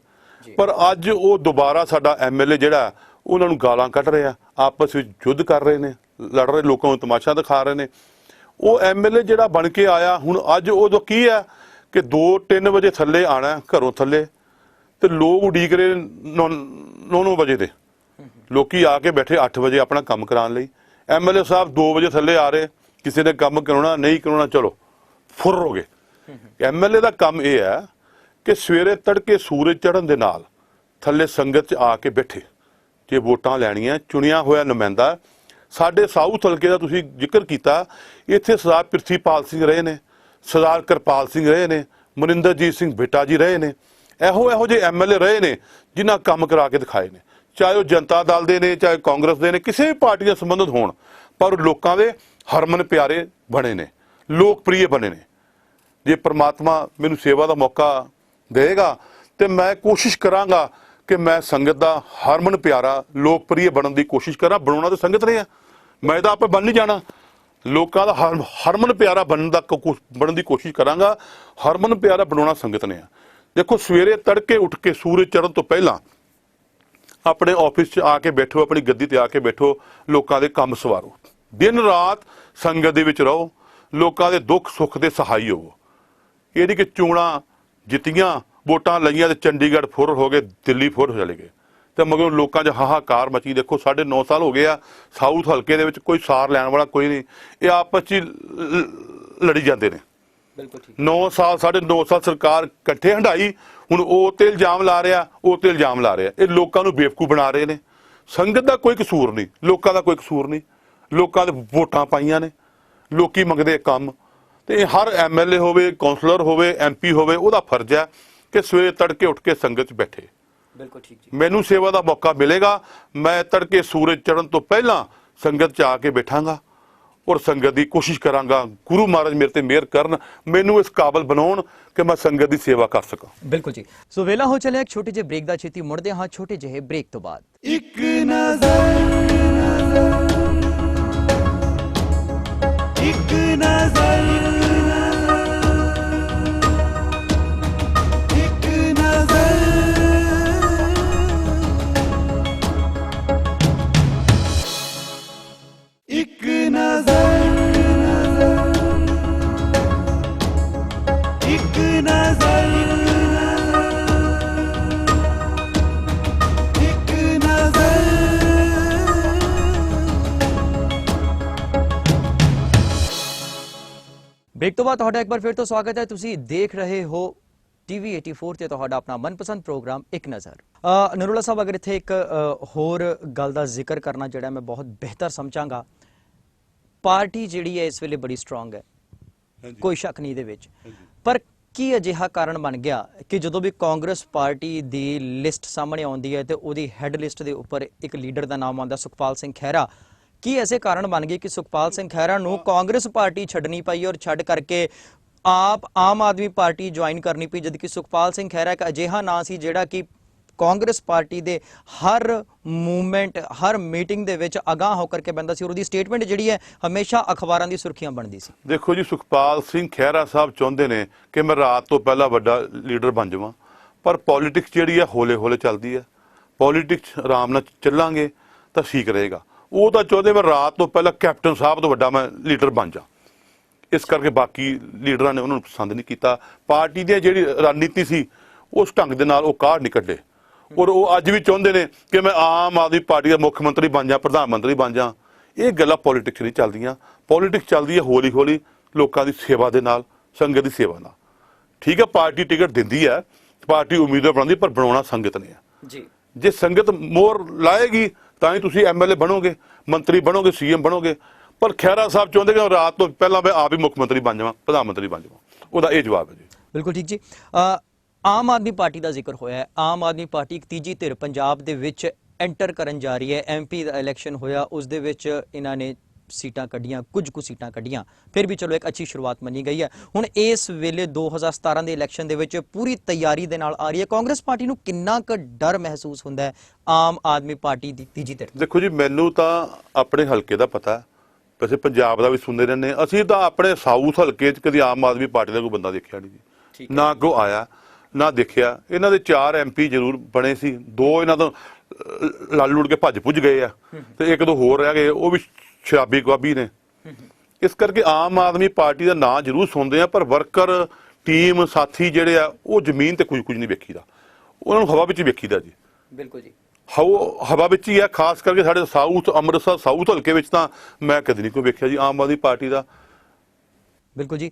ਪਰ ਅੱਜ ਉਹ ਦੁਬਾਰਾ ਸਾਡਾ ਐਮਐਲਏ ਜਿਹੜਾ ਉਹਨਾਂ ਨੂੰ ਗਾਲਾਂ ਕੱਢ ਰਿਹਾ, ਆਪਸ ਵਿੱਚ ਯੁੱਧ ਕਰ ਰਹੇ ਨੇ, ਲੜ ਰਹੇ, ਲੋਕਾਂ ਨੂੰ ਤਮਾਸ਼ਾ ਦਿਖਾ ਰਹੇ ਨੇ। ਉਹ ਐਮਐਲਏ ਜਿਹੜਾ ਬਣ ਕੇ ਆਇਆ ਹੁਣ, ਅੱਜ ਉਦੋਂ ਕੀ ਹੈ ਕਿ 2-3 ਵਜੇ ਥੱਲੇ ਆਣਾ ਘਰੋਂ ਥੱਲੇ, ਤੇ ਲੋਕ ਉਡੀਕ ਰਹੇ 9 ਵਜੇ ਦੇ। ਲੋਕੀ ਆ ਕੇ ਬੈਠੇ 8 ਵਜੇ ਆਪਣਾ ਕੰਮ ਕਰਾਉਣ ਲਈ। ਐਮਐਲਏ ਸਾਹਿਬ 2 ਵਜੇ ਥੱਲੇ ਆ ਰਹੇ, ਕਿਸੇ ਨੇ ਕੰਮ ਕਰਾਉਣਾ ਨਹੀਂ ਕਰਾਉਣਾ, ਚਲੋ ਫੁਰ ਹੋ ਗਏ। ਐਮਐਲਏ ਦਾ ਕੰਮ ਇਹ ਹੈ ਕਿ ਸਵੇਰੇ ਤੜਕੇ ਸੂਰਜ ਚੜ੍ਹਨ ਦੇ ਨਾਲ ਥੱਲੇ ਸੰਗਤ 'ਚ ਆ ਕੇ ਬੈਠੇ, ਜੇ ਵੋਟਾਂ ਲੈਣੀਆਂ, ਚੁਣਿਆ ਹੋਇਆ ਨੁਮਾਇੰਦਾ। ਸਾਡੇ ਸਾਊਥ ਹਲਕੇ ਦਾ ਤੁਸੀਂ ਜ਼ਿਕਰ ਕੀਤਾ, ਇੱਥੇ ਸਰਦਾਰ ਪ੍ਰਿਥੀਪਾਲ ਸਿੰਘ ਰਹੇ ਨੇ, ਸਰਦਾਰ ਕਿਰਪਾਲ ਸਿੰਘ ਰਹੇ ਨੇ, ਮਨਿੰਦਰਜੀਤ ਸਿੰਘ ਬਿੱਟਾ ਜੀ ਰਹੇ ਨੇ। ਇਹੋ ਜਿਹੇ ਐਮਐਲਏ ਰਹੇ ਨੇ ਜਿਨ੍ਹਾਂ ਕੰਮ ਕਰਾ ਕੇ ਦਿਖਾਏ ਨੇ, ਚਾਹੇ ਉਹ ਜਨਤਾ ਦਲ ਦੇ ਨੇ, ਚਾਹੇ ਕਾਂਗਰਸ ਦੇ ਨੇ, ਕਿਸੇ ਵੀ ਪਾਰਟੀ ਨਾਲ ਸੰਬੰਧਿਤ ਹੋਣ, ਪਰ ਲੋਕਾਂ ਦੇ ਹਰਮਨ ਪਿਆਰੇ ਬਣੇ ਨੇ, ਲੋਕਪ੍ਰਿਯ ਬਣੇ ਨੇ। ਜੇ ਪ੍ਰਮਾਤਮਾ ਮੈਨੂੰ ਸੇਵਾ ਦਾ ਮੌਕਾ ਦੇਗਾ ਤੇ ਮੈਂ ਕੋਸ਼ਿਸ਼ ਕਰਾਂਗਾ ਕਿ ਮੈਂ ਸੰਗਤ ਦਾ ਹਰਮਨ ਪਿਆਰਾ, ਲੋਕਪ੍ਰਿਯ ਬਣਨ ਦੀ ਕੋਸ਼ਿਸ਼ ਕਰਾਂ। ਬਣਾਉਣਾ ਤਾਂ ਸੰਗਤ ਨੇ ਆ, ਮੈਂ ਤਾਂ ਆਪੇ ਬਣ ਨਹੀਂ ਜਾਣਾ। ਲੋਕਾਂ ਦਾ ਹਰਮਨ ਪਿਆਰਾ ਬਣਨ ਦੀ ਕੋਸ਼ਿਸ਼ ਕਰਾਂਗਾ। ਹਰਮਨ ਪਿਆਰਾ ਬਣਾਉਣਾ ਸੰਗਤ ਨੇ ਆ। ਦੇਖੋ, ਸਵੇਰੇ ਤੜਕੇ ਉੱਠ ਕੇ ਸੂਰਜ ਚੜ੍ਹਨ ਤੋਂ ਪਹਿਲਾਂ ਆਪਣੇ ਆਫਿਸ 'ਚ ਆ ਕੇ ਬੈਠੋ, ਆਪਣੀ ਗੱਦੀ ਤੇ ਆ ਕੇ ਬੈਠੋ, ਲੋਕਾਂ ਦੇ ਕੰਮ ਸਵਾਰੋ, ਦਿਨ ਰਾਤ ਸੰਗਤ ਦੇ ਵਿੱਚ ਰਹੋ, ਲੋਕਾਂ ਦੇ ਦੁੱਖ ਸੁੱਖ ਦੇ ਸਹਾਈ ਹੋਵੋ। ਇਹ ਨਹੀਂ ਕਿ ਚੋਣਾਂ ਜਿੱਤੀਆਂ, ਵੋਟਾਂ ਲਈਆਂ ਤੇ ਚੰਡੀਗੜ੍ਹ ਫੁਰ ਹੋ ਗਏ, ਦਿੱਲੀ ਫੁਰ ਚਲੇ ਗਏ, ਤੇ ਮਗਰ ਲੋਕਾਂ 'ਚ ਹਾਹਾਕਾਰ ਮਚੀ। ਦੇਖੋ, 9.5 ਸਾਲ ਹੋ ਗਏ ਆ ਸਾਊਥ ਹਲਕੇ ਦੇ ਵਿੱਚ ਕੋਈ ਸਾਰ ਲੈਣ ਵਾਲਾ ਕੋਈ ਨਹੀਂ, ਇਹ ਆਪਸ 'ਚ ਲੜੀ ਜਾਂਦੇ ਨੇ। ਬਿਲਕੁਲ ਠੀਕ। 9 ਸਾਲ 9.5 ਸਾਲ ਸਰਕਾਰ ਇਕੱਠੇ ਹੰਢਾਈ, ਹੁਣ ਉਹ ਤੇ ਇਲਜ਼ਾਮ ਲਾ ਰਿਹਾ, ਉਹ ਤੇ ਇਲਜ਼ਾਮ ਲਾ ਰਿਹਾ। ਇਹ ਲੋਕਾਂ ਨੂੰ ਬੇਵਕੂਫ ਬਣਾ ਰਹੇ ਨੇ। ਸੰਗਤ ਦਾ ਕੋਈ ਕਸੂਰ ਨਹੀਂ, ਲੋਕਾਂ ਦਾ ਕੋਈ ਕਸੂਰ ਨਹੀਂ। ਲੋਕਾਂ ਦੇ ਵੋਟਾਂ ਪਾਈਆਂ ਨੇ, ਲੋਕੀ ਮੰਗਦੇ ਕੰਮ। ਤੇ ਹਰ ਐਮਐਲਏ ਹੋਵੇ, ਕੌਂਸਲਰ ਹੋਵੇ, ਐਮਪੀ ਹੋਵੇ, ਉਹਦਾ ਫਰਜ਼ ਹੈ ਕਿ ਸਵੇਰੇ ਤੜਕੇ ਉੱਠ ਕੇ ਸੰਗਤ 'ਚ ਬੈਠੇ। ਬਿਲਕੁਲ ਠੀਕ ਜੀ। ਮੈਨੂੰ ਸੇਵਾ ਦਾ ਮੌਕਾ ਮਿਲੇਗਾ, ਮੈਂ ਤੜਕੇ ਸੂਰਜ ਚੜ੍ਹਨ ਤੋਂ ਪਹਿਲਾਂ ਸੰਗਤ 'ਚ ਆ ਕੇ ਬੈਠਾਂਗਾ ਔਰ ਸੰਗਤ ਦੀ ਕੋਸ਼ਿਸ਼ ਕਰਾਂਗਾ। ਗੁਰੂ ਮਹਾਰਾਜ ਮੇਰੇ ਤੇ ਮਿਹਰ ਕਰਨ, ਮੈਨੂੰ ਇਸ ਕਾਬਲ ਬਣਾਉਣ ਕਿ ਮੈਂ ਸੰਗਤ ਦੀ ਸੇਵਾ ਕਰ ਸਕਾਂ। ਬਿਲਕੁਲ ਜੀ। ਸੋ ਵੇਲਾ ਹੋ ਚੱਲਿਆ ਇੱਕ ਛੋਟੇ ਜਿਹੇ ਬ੍ਰੇਕ ਦਾ, ਛੇਤੀ ਮੁੜਦੇ ਹਾਂ ਛੋਟੇ ਜਿਹੇ ਬ੍ਰੇਕ ਤੋਂ ਬਾਅਦ। ਇੱਕ ਨਜ਼ਰ, ਇੱਕ ਨਜ਼ਰ, ਇੱਕ ਨਜ਼ਰ, ਇੱਕ ਨਜ਼ਰ, ਇੱਕ ਨਜ਼ਰ, ਇੱਕ ਨਜ਼ਰ। ਬ੍ਰੇਕ ਤੋਂ ਬਾਅਦ ਤੁਹਾਡਾ ਇੱਕ ਵਾਰ ਫਿਰ ਤੋਂ ਸਵਾਗਤ ਹੈ। ਤੁਸੀਂ ਦੇਖ ਰਹੇ ਹੋ ਟੀਵੀ 84 ਤੇ ਤੁਹਾਡਾ ਆਪਣਾ ਮਨਪਸੰਦ ਪ੍ਰੋਗਰਾਮ ਇੱਕ ਨਜ਼ਰ। ਨਰੂਲਾ ਸਾਹਿਬ, ਅਗਰ ਇੱਥੇ ਇੱਕ ਹੋਰ ਗੱਲ ਦਾ ਜ਼ਿਕਰ ਕਰਨਾ ਜਿਹੜਾ ਮੈਂ ਬਹੁਤ ਬਿਹਤਰ ਸਮਝਾਂਗਾ, ਪਾਰਟੀ ਜਿਹੜੀ ਹੈ ਇਸ ਵੇਲੇ ਬੜੀ ਸਟਰੋਂਗ ਹੈ, ਕੋਈ ਸ਼ੱਕ ਨਹੀਂ ਇਹਦੇ ਵਿੱਚ, ਪਰ ਕੀ ਅਜਿਹਾ ਕਾਰਨ ਬਣ ਗਿਆ ਕਿ ਜਦੋਂ ਵੀ ਕਾਂਗਰਸ ਪਾਰਟੀ ਦੀ ਲਿਸਟ ਸਾਹਮਣੇ ਆਉਂਦੀ ਹੈ ਤੇ ਉਹਦੀ ਹੈੱਡ ਲਿਸਟ ਦੇ ਉੱਪਰ ਇੱਕ ਲੀਡਰ ਦਾ ਨਾਮ ਆਉਂਦਾ ਸੁਖਪਾਲ ਸਿੰਘ ਖਹਿਰਾ, ਕੀ ਐਸੇ ਕਾਰਨ ਬਣ ਗਏ ਕਿ ਸੁਖਪਾਲ ਸਿੰਘ ਖਹਿਰਾ ਨੂੰ ਕਾਂਗਰਸ ਪਾਰਟੀ ਛੱਡਣੀ ਪਈ ਔਰ ਛੱਡ ਕਰਕੇ ਆਮ ਆਦਮੀ ਪਾਰਟੀ ਜੁਆਇਨ ਕਰਨੀ ਪਈ, ਜਦਕਿ ਸੁਖਪਾਲ ਸਿੰਘ ਖਹਿਰਾ ਇੱਕ ਅਜਿਹਾ ਨਾਂ ਸੀ ਜਿਹੜਾ ਕਿ ਕਾਂਗਰਸ ਪਾਰਟੀ ਦੇ ਹਰ ਮੂਵਮੈਂਟ, ਹਰ ਮੀਟਿੰਗ ਦੇ ਵਿੱਚ ਅਗਾਂਹ ਹੋ ਕਰਕੇ ਬੰਦਾ ਸੀ ਔਰ ਉਹਦੀ ਸਟੇਟਮੈਂਟ ਜਿਹੜੀ ਹੈ ਹਮੇਸ਼ਾ ਅਖਬਾਰਾਂ ਦੀ ਸੁਰਖੀਆਂ ਬਣਦੀ ਸੀ। ਦੇਖੋ ਜੀ, ਸੁਖਪਾਲ ਸਿੰਘ ਖਹਿਰਾ ਸਾਹਿਬ ਚਾਹੁੰਦੇ ਨੇ ਕਿ ਮੈਂ ਰਾਤ ਤੋਂ ਪਹਿਲਾਂ ਵੱਡਾ ਲੀਡਰ ਬਣ ਜਾਵਾਂ, ਪਰ ਪੋਲਿਟਿਕਸ ਜਿਹੜੀ ਹੈ ਹੌਲੇ-ਹੌਲੇ ਚੱਲਦੀ ਹੈ। ਪੋਲਿਟਿਕਸ ਆਰਾਮ ਨਾਲ ਚੱਲਾਂਗੇ ਤਾਂ ਠੀਕ ਰਹੇਗਾ। ਉਹ ਤਾਂ ਚਾਹੁੰਦੇ ਮੈਂ ਰਾਤ ਤੋਂ ਪਹਿਲਾਂ ਕੈਪਟਨ ਸਾਹਿਬ ਤੋਂ ਵੱਡਾ ਮੈਂ ਲੀਡਰ ਬਣ ਜਾ। ਇਸ ਕਰਕੇ ਬਾਕੀ ਲੀਡਰਾਂ ਨੇ ਉਹਨਾਂ ਨੂੰ ਪਸੰਦ ਨਹੀਂ ਕੀਤਾ। ਪਾਰਟੀ ਦੀ ਜਿਹੜੀ ਰਣਨੀਤੀ ਸੀ ਉਸ ਢੰਗ ਦੇ ਨਾਲ ਉਹ ਕਾਢ ਨਹੀਂ ਕੱਢੇ ਔਰ ਉਹ ਅੱਜ ਵੀ ਚਾਹੁੰਦੇ ਨੇ ਕਿ ਮੈਂ ਆਮ ਆਦਮੀ ਪਾਰਟੀ ਦਾ ਮੁੱਖ ਮੰਤਰੀ ਬਣ ਜਾ, ਪ੍ਰਧਾਨ ਮੰਤਰੀ ਬਣ ਜਾ। ਇਹ ਗੱਲਾਂ ਪੋਲਿਟਿਕਸ ਨਹੀਂ ਚੱਲਦੀਆਂ। ਪੋਲਿਟਿਕਸ ਚੱਲਦੀ ਹੈ ਹੌਲੀ-ਹੌਲੀ, ਲੋਕਾਂ ਦੀ ਸੇਵਾ ਦੇ ਨਾਲ, ਸੰਗਤ ਦੀ ਸੇਵਾ ਨਾਲ। ਠੀਕ ਹੈ, ਪਾਰਟੀ ਟਿਕਟ ਦਿੰਦੀ ਹੈ, ਪਾਰਟੀ ਉਮੀਦਵਾਰ ਬਣਾਉਂਦੀ, ਪਰ ਬਣਾਉਣਾ ਸੰਗਤ ਨੇ ਹੈ ਜੀ। ਜੇ ਸੰਗਤ ਮੋਹਰ ਲਾਏਗੀ ਤਾਂ ਹੀ ਤੁਸੀਂ ਐਮਐਲਏ ਬਣੋਗੇ, ਮੰਤਰੀ ਬਣੋਗੇ, ਸੀਐਮ ਬਣੋਗੇ। ਪਰ ਖਹਿਰਾ ਸਾਹਿਬ ਚਾਹੁੰਦੇ ਕਿ ਰਾਤ ਤੋਂ ਪਹਿਲਾਂ ਮੈਂ ਆਪ ਹੀ ਮੁੱਖ ਮੰਤਰੀ ਬਣ ਜਾਵਾਂ, ਪ੍ਰਧਾਨ ਮੰਤਰੀ ਬਣ ਜਾਵਾਂ। ਉਹਦਾ ਇਹ ਜਵਾਬ ਹੈ ਜੀ। ਬਿਲਕੁਲ ਠੀਕ ਜੀ। ਆਮ ਆਦਮੀ ਪਾਰਟੀ ਦਾ ਜ਼ਿਕਰ ਹੋਇਆ ਹੈ। ਆਮ ਆਦਮੀ ਪਾਰਟੀ ਇੱਕ ਤੀਜੀ ਧਿਰ ਪੰਜਾਬ ਦੇ ਵਿੱਚ ਐਂਟਰ ਕਰਨ ਜਾ ਰਹੀ ਹੈ। ਐਮਪੀ ਦਾ ਇਲੈਕਸ਼ਨ ਹੋਇਆ, ਉਸ ਦੇ ਵਿੱਚ ਇਹਨਾਂ ਨੇ ਸੀਟਾਂ ਕੱਢੀਆਂ, ਕੁਝ ਕੁ ਸੀਟਾਂ ਕੱਢੀਆਂ, ਫਿਰ ਵੀ ਚਲੋ ਇੱਕ ਅੱਛੀ ਸ਼ੁਰੂਆਤ ਮੰਨੀ ਗਈ ਹੈ। ਹੁਣ ਇਸ ਵੇਲੇ 2017 ਦੇ ਇਲੈਕਸ਼ਨ ਦੇ ਵਿੱਚ ਪੂਰੀ ਤਿਆਰੀ ਦੇ ਨਾਲ ਆ ਰਹੀ ਹੈ। ਕਾਂਗਰਸ ਪਾਰਟੀ ਨੂੰ ਕਿੰਨਾ ਕੁ ਡਰ ਮਹਿਸੂਸ ਹੁੰਦਾ ਹੈ ਆਮ ਆਦਮੀ ਪਾਰਟੀ ਦੀ ਤੀਜੀ ਧਿਰ? ਦੇਖੋ ਜੀ, ਮੈਨੂੰ ਤਾਂ ਆਪਣੇ ਹਲਕੇ ਦਾ ਪਤਾ, ਵੈਸੇ ਪੰਜਾਬ ਦਾ ਵੀ ਸੁਣਦੇ ਰਹਿੰਦੇ। ਅਸੀਂ ਤਾਂ ਆਪਣੇ ਸਾਊਥ ਹਲਕੇ 'ਚ ਕਦੀ ਆਮ ਆਦਮੀ ਪਾਰਟੀ ਦਾ ਕੋਈ ਬੰਦਾ ਦੇਖਿਆ ਨਹੀਂ ਜੀ, ਨਾ ਕੋਈ ਆਇਆ ਨਾ ਦੇਖਿਆ। ਇਹਨਾਂ ਦੇ 4 ਐਮਪੀ ਜ਼ਰੂਰ ਬਣੇ ਸੀ, 2 ਇਹਨਾਂ ਤੋਂ ਲੜ ਲੁੜ ਕੇ ਭੱਜ ਭੁੱਜ ਗਏ ਆ ਤੇ 1-2 ਹੋਰ ਰਹਿ ਗਏ, ਉਹ ਵੀ ਸ਼ਰਾਬੀ ਗੁਆਬੀ ਨੇ। ਇਸ ਕਰਕੇ ਆਮ ਆਦਮੀ ਪਾਰਟੀ ਦਾ ਨਾਂ ਜ਼ਰੂਰ ਸੁਣਦੇ ਆ, ਪਰ ਵਰਕਰ, ਟੀਮ, ਸਾਥੀ ਜਿਹੜੇ ਆ ਉਹ ਜ਼ਮੀਨ ਤੇ ਕੁਝ ਨਹੀਂ ਵੇਖੀਦਾ, ਉਹਨਾਂ ਨੂੰ ਹਵਾ ਵਿੱਚ ਵੇਖੀਦਾ ਜੀ। ਬਿਲਕੁਲ ਜੀ, ਹਵਾ ਵਿੱਚ ਹੀ ਹੈ। ਖਾਸ ਕਰਕੇ ਸਾਡੇ ਸਾਊਥ, ਅੰਮ੍ਰਿਤਸਰ ਸਾਊਥ ਹਲਕੇ ਵਿੱਚ ਤਾਂ ਮੈਂ ਕਦੇ ਨਹੀਂ ਕੋਈ ਵੇਖਿਆ ਜੀ ਆਮ ਆਦਮੀ ਪਾਰਟੀ ਦਾ। ਬਿਲਕੁਲ ਜੀ।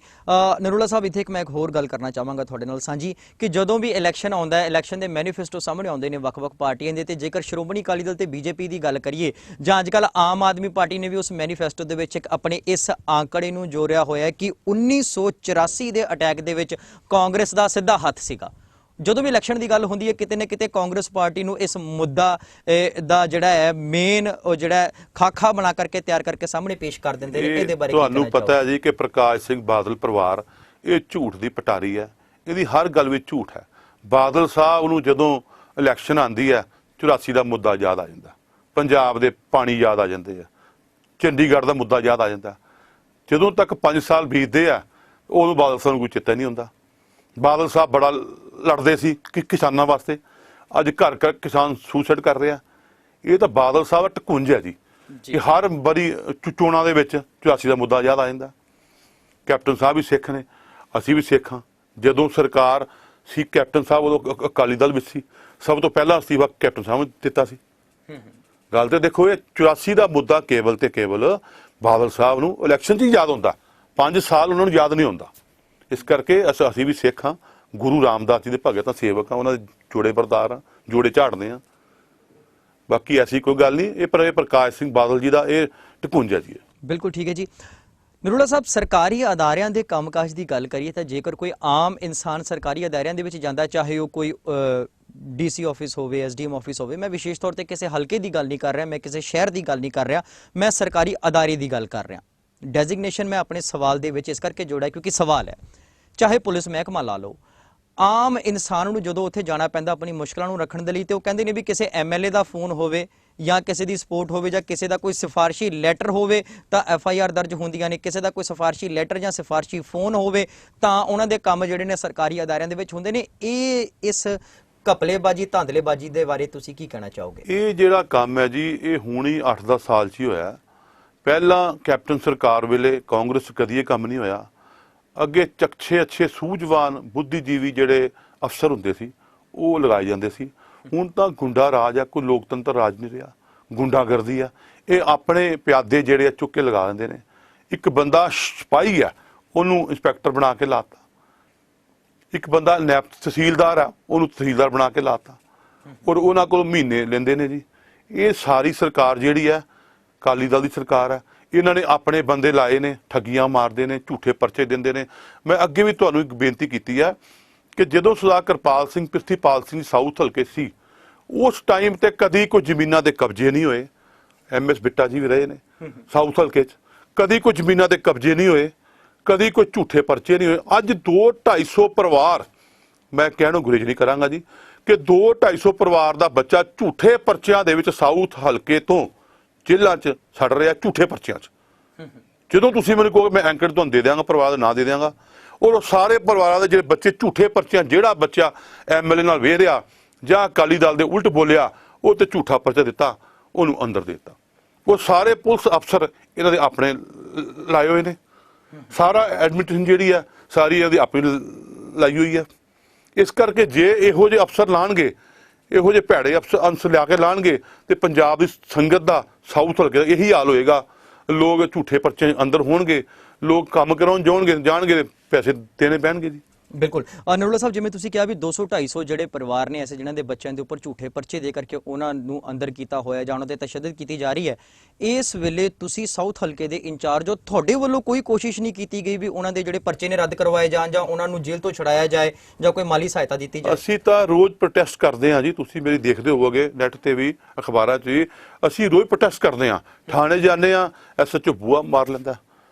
ਨਰੂਲਾ ਸਾਹਿਬ, ਇੱਥੇ ਮੈਂ ਇੱਕ ਹੋਰ ਗੱਲ ਕਰਨਾ ਚਾਹਾਂਗਾ ਤੁਹਾਡੇ ਨਾਲ ਸਾਂਝੀ, ਕਿ ਜਦੋਂ ਵੀ ਇਲੈਕਸ਼ਨ ਆਉਂਦਾ ਹੈ, ਇਲੈਕਸ਼ਨ ਦੇ ਮੈਨੀਫੈਸਟੋ ਸਾਹਮਣੇ ਆਉਂਦੇ ਨੇ ਵੱਖ-ਵੱਖ ਪਾਰਟੀਆਂ ਦੇ, ਤੇ ਜੇਕਰ ਸ਼੍ਰੋਮਣੀ ਅਕਾਲੀ ਦਲ ਤੇ ਬੀਜੇਪੀ ਦੀ ਗੱਲ ਕਰੀਏ ਜਾਂ ਅੱਜ ਕੱਲ੍ਹ ਆਮ ਆਦਮੀ ਪਾਰਟੀ ਨੇ ਵੀ ਉਸ ਮੈਨੀਫੈਸਟੋ ਦੇ ਵਿੱਚ ਇੱਕ ਆਪਣੇ ਇਸ ਆਂਕੜੇ ਨੂੰ ਜੋੜਿਆ ਹੋਇਆ ਕਿ 1984 ਦੇ ਅਟੈਕ ਦੇ ਵਿੱਚ ਕਾਂਗਰਸ ਦਾ ਸਿੱਧਾ ਹੱਥ ਸੀਗਾ। ਜਦੋਂ ਵੀ ਇਲੈਕਸ਼ਨ ਦੀ ਗੱਲ ਹੁੰਦੀ ਹੈ, ਕਿਤੇ ਨਾ ਕਿਤੇ ਕਾਂਗਰਸ ਪਾਰਟੀ ਨੂੰ ਇਸ ਮੁੱਦਾ ਦਾ ਜਿਹੜਾ ਹੈ ਮੇਨ ਉਹ ਜਿਹੜਾ ਖਾਖਾ ਬਣਾ ਕਰਕੇ ਤਿਆਰ ਕਰਕੇ ਸਾਹਮਣੇ ਪੇਸ਼ ਕਰ ਦਿੰਦੇ ਨੇ। ਇਹਦੇ ਬਾਰੇ ਤੁਹਾਨੂੰ ਪਤਾ ਹੈ ਜੀ ਕਿ ਪ੍ਰਕਾਸ਼ ਸਿੰਘ ਬਾਦਲ ਪਰਿਵਾਰ ਇਹ ਝੂਠ ਦੀ ਪਟਾਰੀ ਹੈ, ਇਹਦੀ ਹਰ ਗੱਲ ਵਿੱਚ ਝੂਠ ਹੈ। ਬਾਦਲ ਸਾਹਿਬ ਨੂੰ ਜਦੋਂ ਇਲੈਕਸ਼ਨ ਆਉਂਦੀ ਹੈ 84 ਦਾ ਮੁੱਦਾ ਯਾਦ ਆ ਜਾਂਦਾ, ਪੰਜਾਬ ਦੇ ਪਾਣੀ ਯਾਦ ਆ ਜਾਂਦੇ ਆ, ਚੰਡੀਗੜ੍ਹ ਦਾ ਮੁੱਦਾ ਯਾਦ ਆ ਜਾਂਦਾ। ਜਦੋਂ ਤੱਕ 5 ਸਾਲ ਬੀਤਦੇ ਆ ਉਦੋਂ ਬਾਦਲ ਸਾਹਿਬ ਨੂੰ ਕੋਈ ਚੇਤਾ ਨਹੀਂ ਹੁੰਦਾ। ਬਾਦਲ ਸਾਹਿਬ ਬੜਾ ਲੜਦੇ ਸੀ ਕਿ ਕਿਸਾਨਾਂ ਵਾਸਤੇ, ਅੱਜ ਘਰ ਘਰ ਕਿਸਾਨ ਸੁਸਾਈਡ ਕਰ ਰਿਹਾ। ਇਹ ਤਾਂ ਬਾਦਲ ਸਾਹਿਬ ਢਕੁੰਜ ਹੈ ਜੀ ਕਿ ਹਰ ਵਾਰੀ ਚੋਣਾਂ ਦੇ ਵਿੱਚ 84 ਦਾ ਮੁੱਦਾ ਯਾਦ ਆ ਜਾਂਦਾ। ਕੈਪਟਨ ਸਾਹਿਬ ਵੀ ਸਿੱਖ ਨੇ, ਅਸੀਂ ਵੀ ਸਿੱਖ ਹਾਂ। ਜਦੋਂ ਸਰਕਾਰ ਸੀ ਕੈਪਟਨ ਸਾਹਿਬ ਉਦੋਂ ਅਕਾਲੀ ਦਲ ਵਿੱਚ ਸੀ, ਸਭ ਤੋਂ ਪਹਿਲਾਂ ਅਸਤੀਫਾ ਕੈਪਟਨ ਸਾਹਿਬ ਨੂੰ ਦਿੱਤਾ ਸੀ। ਗੱਲ ਤੇ ਦੇਖੋ, ਇਹ 84 ਦਾ ਮੁੱਦਾ ਕੇਵਲ ਤੇ ਕੇਵਲ ਬਾਦਲ ਸਾਹਿਬ ਨੂੰ ਇਲੈਕਸ਼ਨ 'ਚ ਹੀ ਯਾਦ ਹੁੰਦਾ, 5 ਸਾਲ ਉਹਨਾਂ ਨੂੰ ਯਾਦ ਨਹੀਂ ਹੁੰਦਾ। ਇਸ ਕਰਕੇ ਅਸੀਂ ਵੀ ਸਿੱਖ ਹਾਂ, ਗੁਰੂ ਰਾਮਦਾਸ ਜੀ ਦੇ ਭਗਤ ਹਾਂ, ਸੇਵਕ ਹਾਂ, ਉਹਨਾਂ ਦੇ ਜੋੜੇ ਬਰਦਾਰ ਹਾਂ, ਜੋੜੇ ਝਾੜਦੇ ਹਾਂ। ਬਾਕੀ ਐਸੀ ਕੋਈ ਗੱਲ ਨਹੀਂ। ਇਹ ਪ੍ਰਕਾਸ਼ ਸਿੰਘ ਬਾਦਲ ਜੀ ਦਾ ਇਹ ਢਕੁੰਜਾ ਜੀ ਹੈ। ਬਿਲਕੁਲ ਠੀਕ ਹੈ ਜੀ। ਨਰੂਲਾ ਸਾਹਿਬ, ਸਰਕਾਰੀ ਅਦਾਰਿਆਂ ਦੇ ਕੰਮਕਾਜ ਦੀ ਗੱਲ ਕਰੀਏ ਤਾਂ ਜੇਕਰ ਕੋਈ ਆਮ ਇਨਸਾਨ ਸਰਕਾਰੀ ਅਦਾਰਿਆਂ ਦੇ ਵਿੱਚ ਜਾਂਦਾ, ਚਾਹੇ ਉਹ ਕੋਈ ਡੀਸੀ ਆਫਿਸ ਹੋਵੇ, ਐਸਡੀਐਮ ਆਫਿਸ ਹੋਵੇ, ਮੈਂ ਵਿਸ਼ੇਸ਼ ਤੌਰ ਤੇ ਕਿਸੇ ਹਲਕੇ ਦੀ ਗੱਲ ਨਹੀਂ ਕਰ ਰਿਹਾ, ਮੈਂ ਕਿਸੇ ਸ਼ਹਿਰ ਦੀ ਗੱਲ ਨਹੀਂ ਕਰ ਰਿਹਾ, ਮੈਂ ਸਰਕਾਰੀ ਅਦਾਰੇ ਦੀ ਗੱਲ ਕਰ ਰਿਹਾ। ਡੈਜ਼ਿਗਨੇਸ਼ਨ ਮੈਂ ਆਪਣੇ ਸਵਾਲ ਦੇ ਵਿੱਚ ਇਸ ਕਰਕੇ ਜੋੜਿਆ ਕਿਉਂਕਿ ਸਵਾਲ ਹੈ, ਚਾਹੇ ਪੁਲਿਸ ਮਹਿਕਮਾ ਲਾ ਲਓ, ਆਮ ਇਨਸਾਨ ਨੂੰ ਜਦੋਂ ਉੱਥੇ ਜਾਣਾ ਪੈਂਦਾ ਆਪਣੀ ਮੁਸ਼ਕਲਾਂ ਨੂੰ ਰੱਖਣ ਦੇ ਲਈ, ਤੇ ਉਹ ਕਹਿੰਦੇ ਨੇ ਵੀ ਕਿਸੇ ਐਮਐਲਏ ਦਾ ਫੋਨ ਹੋਵੇ ਜਾਂ ਕਿਸੇ ਦੀ ਸਪੋਰਟ ਹੋਵੇ ਜਾਂ ਕਿਸੇ ਦਾ ਕੋਈ ਸਿਫਾਰਸ਼ੀ ਲੈਟਰ ਹੋਵੇ ਤਾਂ ਐਫਆਈਆਰ ਦਰਜ ਹੁੰਦੀਆਂ ਨੇ, ਕਿਸੇ ਦਾ ਕੋਈ ਸਿਫਾਰਸ਼ੀ ਲੈਟਰ ਜਾਂ ਸਿਫਾਰਸ਼ੀ ਫੋਨ ਹੋਵੇ ਤਾਂ ਉਹਨਾਂ ਦੇ ਕੰਮ ਜਿਹੜੇ ਨੇ ਸਰਕਾਰੀ ਅਦਾਰਿਆਂ ਦੇ ਵਿੱਚ ਹੁੰਦੇ ਨੇ। ਇਹ ਇਸ ਘਪਲੇਬਾਜ਼ੀ, ਧਾਂਦਲੇਬਾਜ਼ੀ ਦੇ ਬਾਰੇ ਤੁਸੀਂ ਕੀ ਕਹਿਣਾ ਚਾਹੋਗੇ? ਇਹ ਜਿਹੜਾ ਕੰਮ ਹੈ ਜੀ, ਇਹ ਹੁਣ ਹੀ 8-10 ਸਾਲ 'ਚ ਹੀ ਹੋਇਆ। ਪਹਿਲਾਂ ਕੈਪਟਨ ਸਰਕਾਰ ਵੇਲੇ ਕਾਂਗਰਸ ਕਦੀ ਇਹ ਕੰਮ ਨਹੀਂ ਹੋਇਆ। ਅੱਗੇ ਅੱਛੇ ਸੂਝਵਾਨ ਬੁੱਧੀਜੀਵੀ ਜਿਹੜੇ ਅਫਸਰ ਹੁੰਦੇ ਸੀ ਉਹ ਲਗਾਏ ਜਾਂਦੇ ਸੀ। ਹੁਣ ਤਾਂ ਗੁੰਡਾ ਰਾਜ ਆ, ਕੋਈ ਲੋਕਤੰਤਰ ਰਾਜ ਨਹੀਂ ਰਿਹਾ, ਗੁੰਡਾਗਰਦੀ ਆ। ਇਹ ਆਪਣੇ ਪਿਆਦੇ ਜਿਹੜੇ ਆ ਚੁੱਕ ਕੇ ਲਗਾ ਦਿੰਦੇ ਨੇ। ਇੱਕ ਬੰਦਾ ਸਿਪਾਹੀ ਆ, ਉਹਨੂੰ ਇੰਸਪੈਕਟਰ ਬਣਾ ਕੇ ਲਾਤਾ। ਇੱਕ ਬੰਦਾ ਨੈਬ ਤਹਿਸੀਲਦਾਰ ਆ, ਉਹਨੂੰ ਤਹਿਸੀਲਦਾਰ ਬਣਾ ਕੇ ਲਾਤਾ, ਔਰ ਉਹਨਾਂ ਕੋਲ ਮਹੀਨੇ ਲੈਂਦੇ ਨੇ ਜੀ। ਇਹ ਸਾਰੀ ਸਰਕਾਰ ਜਿਹੜੀ ਹੈ ਅਕਾਲੀ ਦਲ ਦੀ ਸਰਕਾਰ ਹੈ, ਇਹਨਾਂ ਨੇ ਆਪਣੇ ਬੰਦੇ ਲਾਏ ਨੇ, ਠੱਗੀਆਂ ਮਾਰਦੇ ਨੇ, ਝੂਠੇ ਪਰਚੇ ਦਿੰਦੇ ਨੇ। ਮੈਂ ਅੱਗੇ ਵੀ ਤੁਹਾਨੂੰ ਇੱਕ ਬੇਨਤੀ ਕੀਤੀ ਹੈ ਕਿ ਜਦੋਂ ਸਰਦਾਰ ਕਿਰਪਾਲ ਸਿੰਘ ਪ੍ਰਿਥੀਪਾਲ ਸਿੰਘ ਸਾਊਥ ਹਲਕੇ ਸੀ, ਉਸ ਟਾਈਮ ਤੇ ਕਦੀ ਕੋਈ ਜ਼ਮੀਨਾਂ ਦੇ ਕਬਜ਼ੇ ਨਹੀਂ ਹੋਏ। MS ਬਿੱਟਾ ਜੀ ਵੀ ਰਹੇ ਨੇ ਸਾਊਥ ਹਲਕੇ 'ਚ, ਕਦੀ ਕੋਈ ਜ਼ਮੀਨਾਂ ਦੇ ਕਬਜ਼ੇ ਨਹੀਂ ਹੋਏ, ਕਦੀ ਕੋਈ ਝੂਠੇ ਪਰਚੇ ਨਹੀਂ ਹੋਏ। ਅੱਜ 200-250 ਪਰਿਵਾਰ, ਮੈਂ ਕਹਿਣ ਨੂੰ ਗੁਰੇਜ਼ ਨਹੀਂ ਕਰਾਂਗਾ ਜੀ, ਕਿ 200-250 ਪਰਿਵਾਰ ਦਾ ਬੱਚਾ ਝੂਠੇ ਪਰਚਿਆਂ ਦੇ ਵਿੱਚ ਸਾਊਥ ਹਲਕੇ ਤੋਂ ਜੇਲ੍ਹਾਂ 'ਚ ਸੜ ਰਿਹਾ, ਝੂਠੇ ਪਰਚਿਆਂ 'ਚ। ਜਦੋਂ ਤੁਸੀਂ ਮੈਨੂੰ ਕਹੋਗੇ ਮੈਂ ਐਂਕਰ ਤੁਹਾਨੂੰ ਦੇ ਦਿਆਂਗਾ, ਪਰਿਵਾਰ ਦਾ ਨਾਂ ਦੇ ਦਿਆਂਗਾ, ਔਰ ਉਹ ਸਾਰੇ ਪਰਿਵਾਰਾਂ ਦੇ ਜਿਹੜੇ ਬੱਚੇ ਝੂਠੇ ਪਰਚਿਆਂ, ਜਿਹੜਾ ਬੱਚਾ MLA ਨਾਲ ਵੇਹ ਰਿਹਾ ਜਾਂ ਅਕਾਲੀ ਦਲ ਦੇ ਉਲਟ ਬੋਲਿਆ, ਉਹ ਤੇ ਝੂਠਾ ਪਰਚਾ ਦਿੱਤਾ, ਉਹਨੂੰ ਅੰਦਰ ਦੇ ਦਿੱਤਾ। ਉਹ ਸਾਰੇ ਪੁਲਿਸ ਅਫਸਰ ਇਹਨਾਂ ਦੇ ਆਪਣੇ ਲਾਏ ਹੋਏ ਨੇ, ਸਾਰਾ ਐਡਮਿਨਿਸਟ੍ਰੇਸ਼ਨ ਜਿਹੜੀ ਹੈ ਸਾਰੀ ਇਹਦੀ ਆਪਣੀ ਲਾਈ ਹੋਈ ਹੈ। ਇਸ ਕਰਕੇ ਜੇ ਇਹੋ ਜਿਹੇ ਅਫਸਰ ਲਾਣਗੇ, ਇਹੋ ਜਿਹੇ ਭੈੜੇ ਅਫਸਰ ਅੰਸ ਲਿਆ ਕੇ ਲਾਣਗੇ, ਤੇ ਪੰਜਾਬ ਦੀ ਸੰਗਤ ਦਾ ਸਾਊਥ ਹਲਕੇ ਦਾ ਇਹੀ ਹਾਲ ਹੋਏਗਾ। ਲੋਕ ਝੂਠੇ ਪਰਚੇ ਅੰਦਰ ਹੋਣਗੇ, ਲੋਕ ਕੰਮ ਕਰਾਉਣ ਜਾਣਗੇ, ਪੈਸੇ ਦੇਣੇ ਪੈਣਗੇ ਜੀ। ਬਿਲਕੁਲ। ਨਰੋਲਾ ਸਾਹਿਬ, ਜਿਵੇਂ ਤੁਸੀਂ ਕਿਹਾ ਵੀ 200-250 ਜਿਹੜੇ ਪਰਿਵਾਰ ਨੇ ਐਸੇ ਜਿਨ੍ਹਾਂ ਦੇ ਬੱਚਿਆਂ ਦੇ ਉੱਪਰ ਝੂਠੇ ਪਰਚੇ ਦੇ ਕਰਕੇ ਉਹਨਾਂ ਨੂੰ ਅੰਦਰ ਕੀਤਾ ਹੋਇਆ ਜਾਂ ਉਹਨਾਂ ਤੇ ਤਸ਼ੱਦਦ ਕੀਤੀ ਜਾ ਰਹੀ ਹੈ, ਇਸ ਵੇਲੇ ਤੁਸੀਂ ਸਾਊਥ ਹਲਕੇ ਦੇ ਇੰਚਾਰਜ ਹੋ, ਤੁਹਾਡੇ ਵੱਲੋਂ ਕੋਈ ਕੋਸ਼ਿਸ਼ ਨਹੀਂ ਕੀਤੀ ਗਈ ਵੀ ਉਹਨਾਂ ਦੇ ਜਿਹੜੇ ਪਰਚੇ ਨੇ ਰੱਦ ਕਰਵਾਏ ਜਾਣ ਜਾਂ ਉਹਨਾਂ ਨੂੰ ਜੇਲ੍ਹ ਤੋਂ ਛੁਡਾਇਆ ਜਾਏ ਜਾਂ ਕੋਈ ਮਾਲੀ ਸਹਾਇਤਾ ਦਿੱਤੀ ਜਾਏ? ਅਸੀਂ ਤਾਂ ਰੋਜ਼ ਪ੍ਰੋਟੈਸਟ ਕਰਦੇ ਹਾਂ ਜੀ, ਤੁਸੀਂ ਮੇਰੀ ਦੇਖਦੇ ਹੋਵੋਗੇ ਨੈਟ ਤੇ ਵੀ, ਅਖਬਾਰਾਂ 'ਚ ਵੀ, ਅਸੀਂ ਰੋਜ਼ ਪ੍ਰੋਟੈਸਟ ਕਰਦੇ ਹਾਂ। ਥਾਣੇ ਜਾਂਦੇ ਹਾਂ, SHO ਬੂਹਾ ਮਾਰ ਲੈਂਦਾ,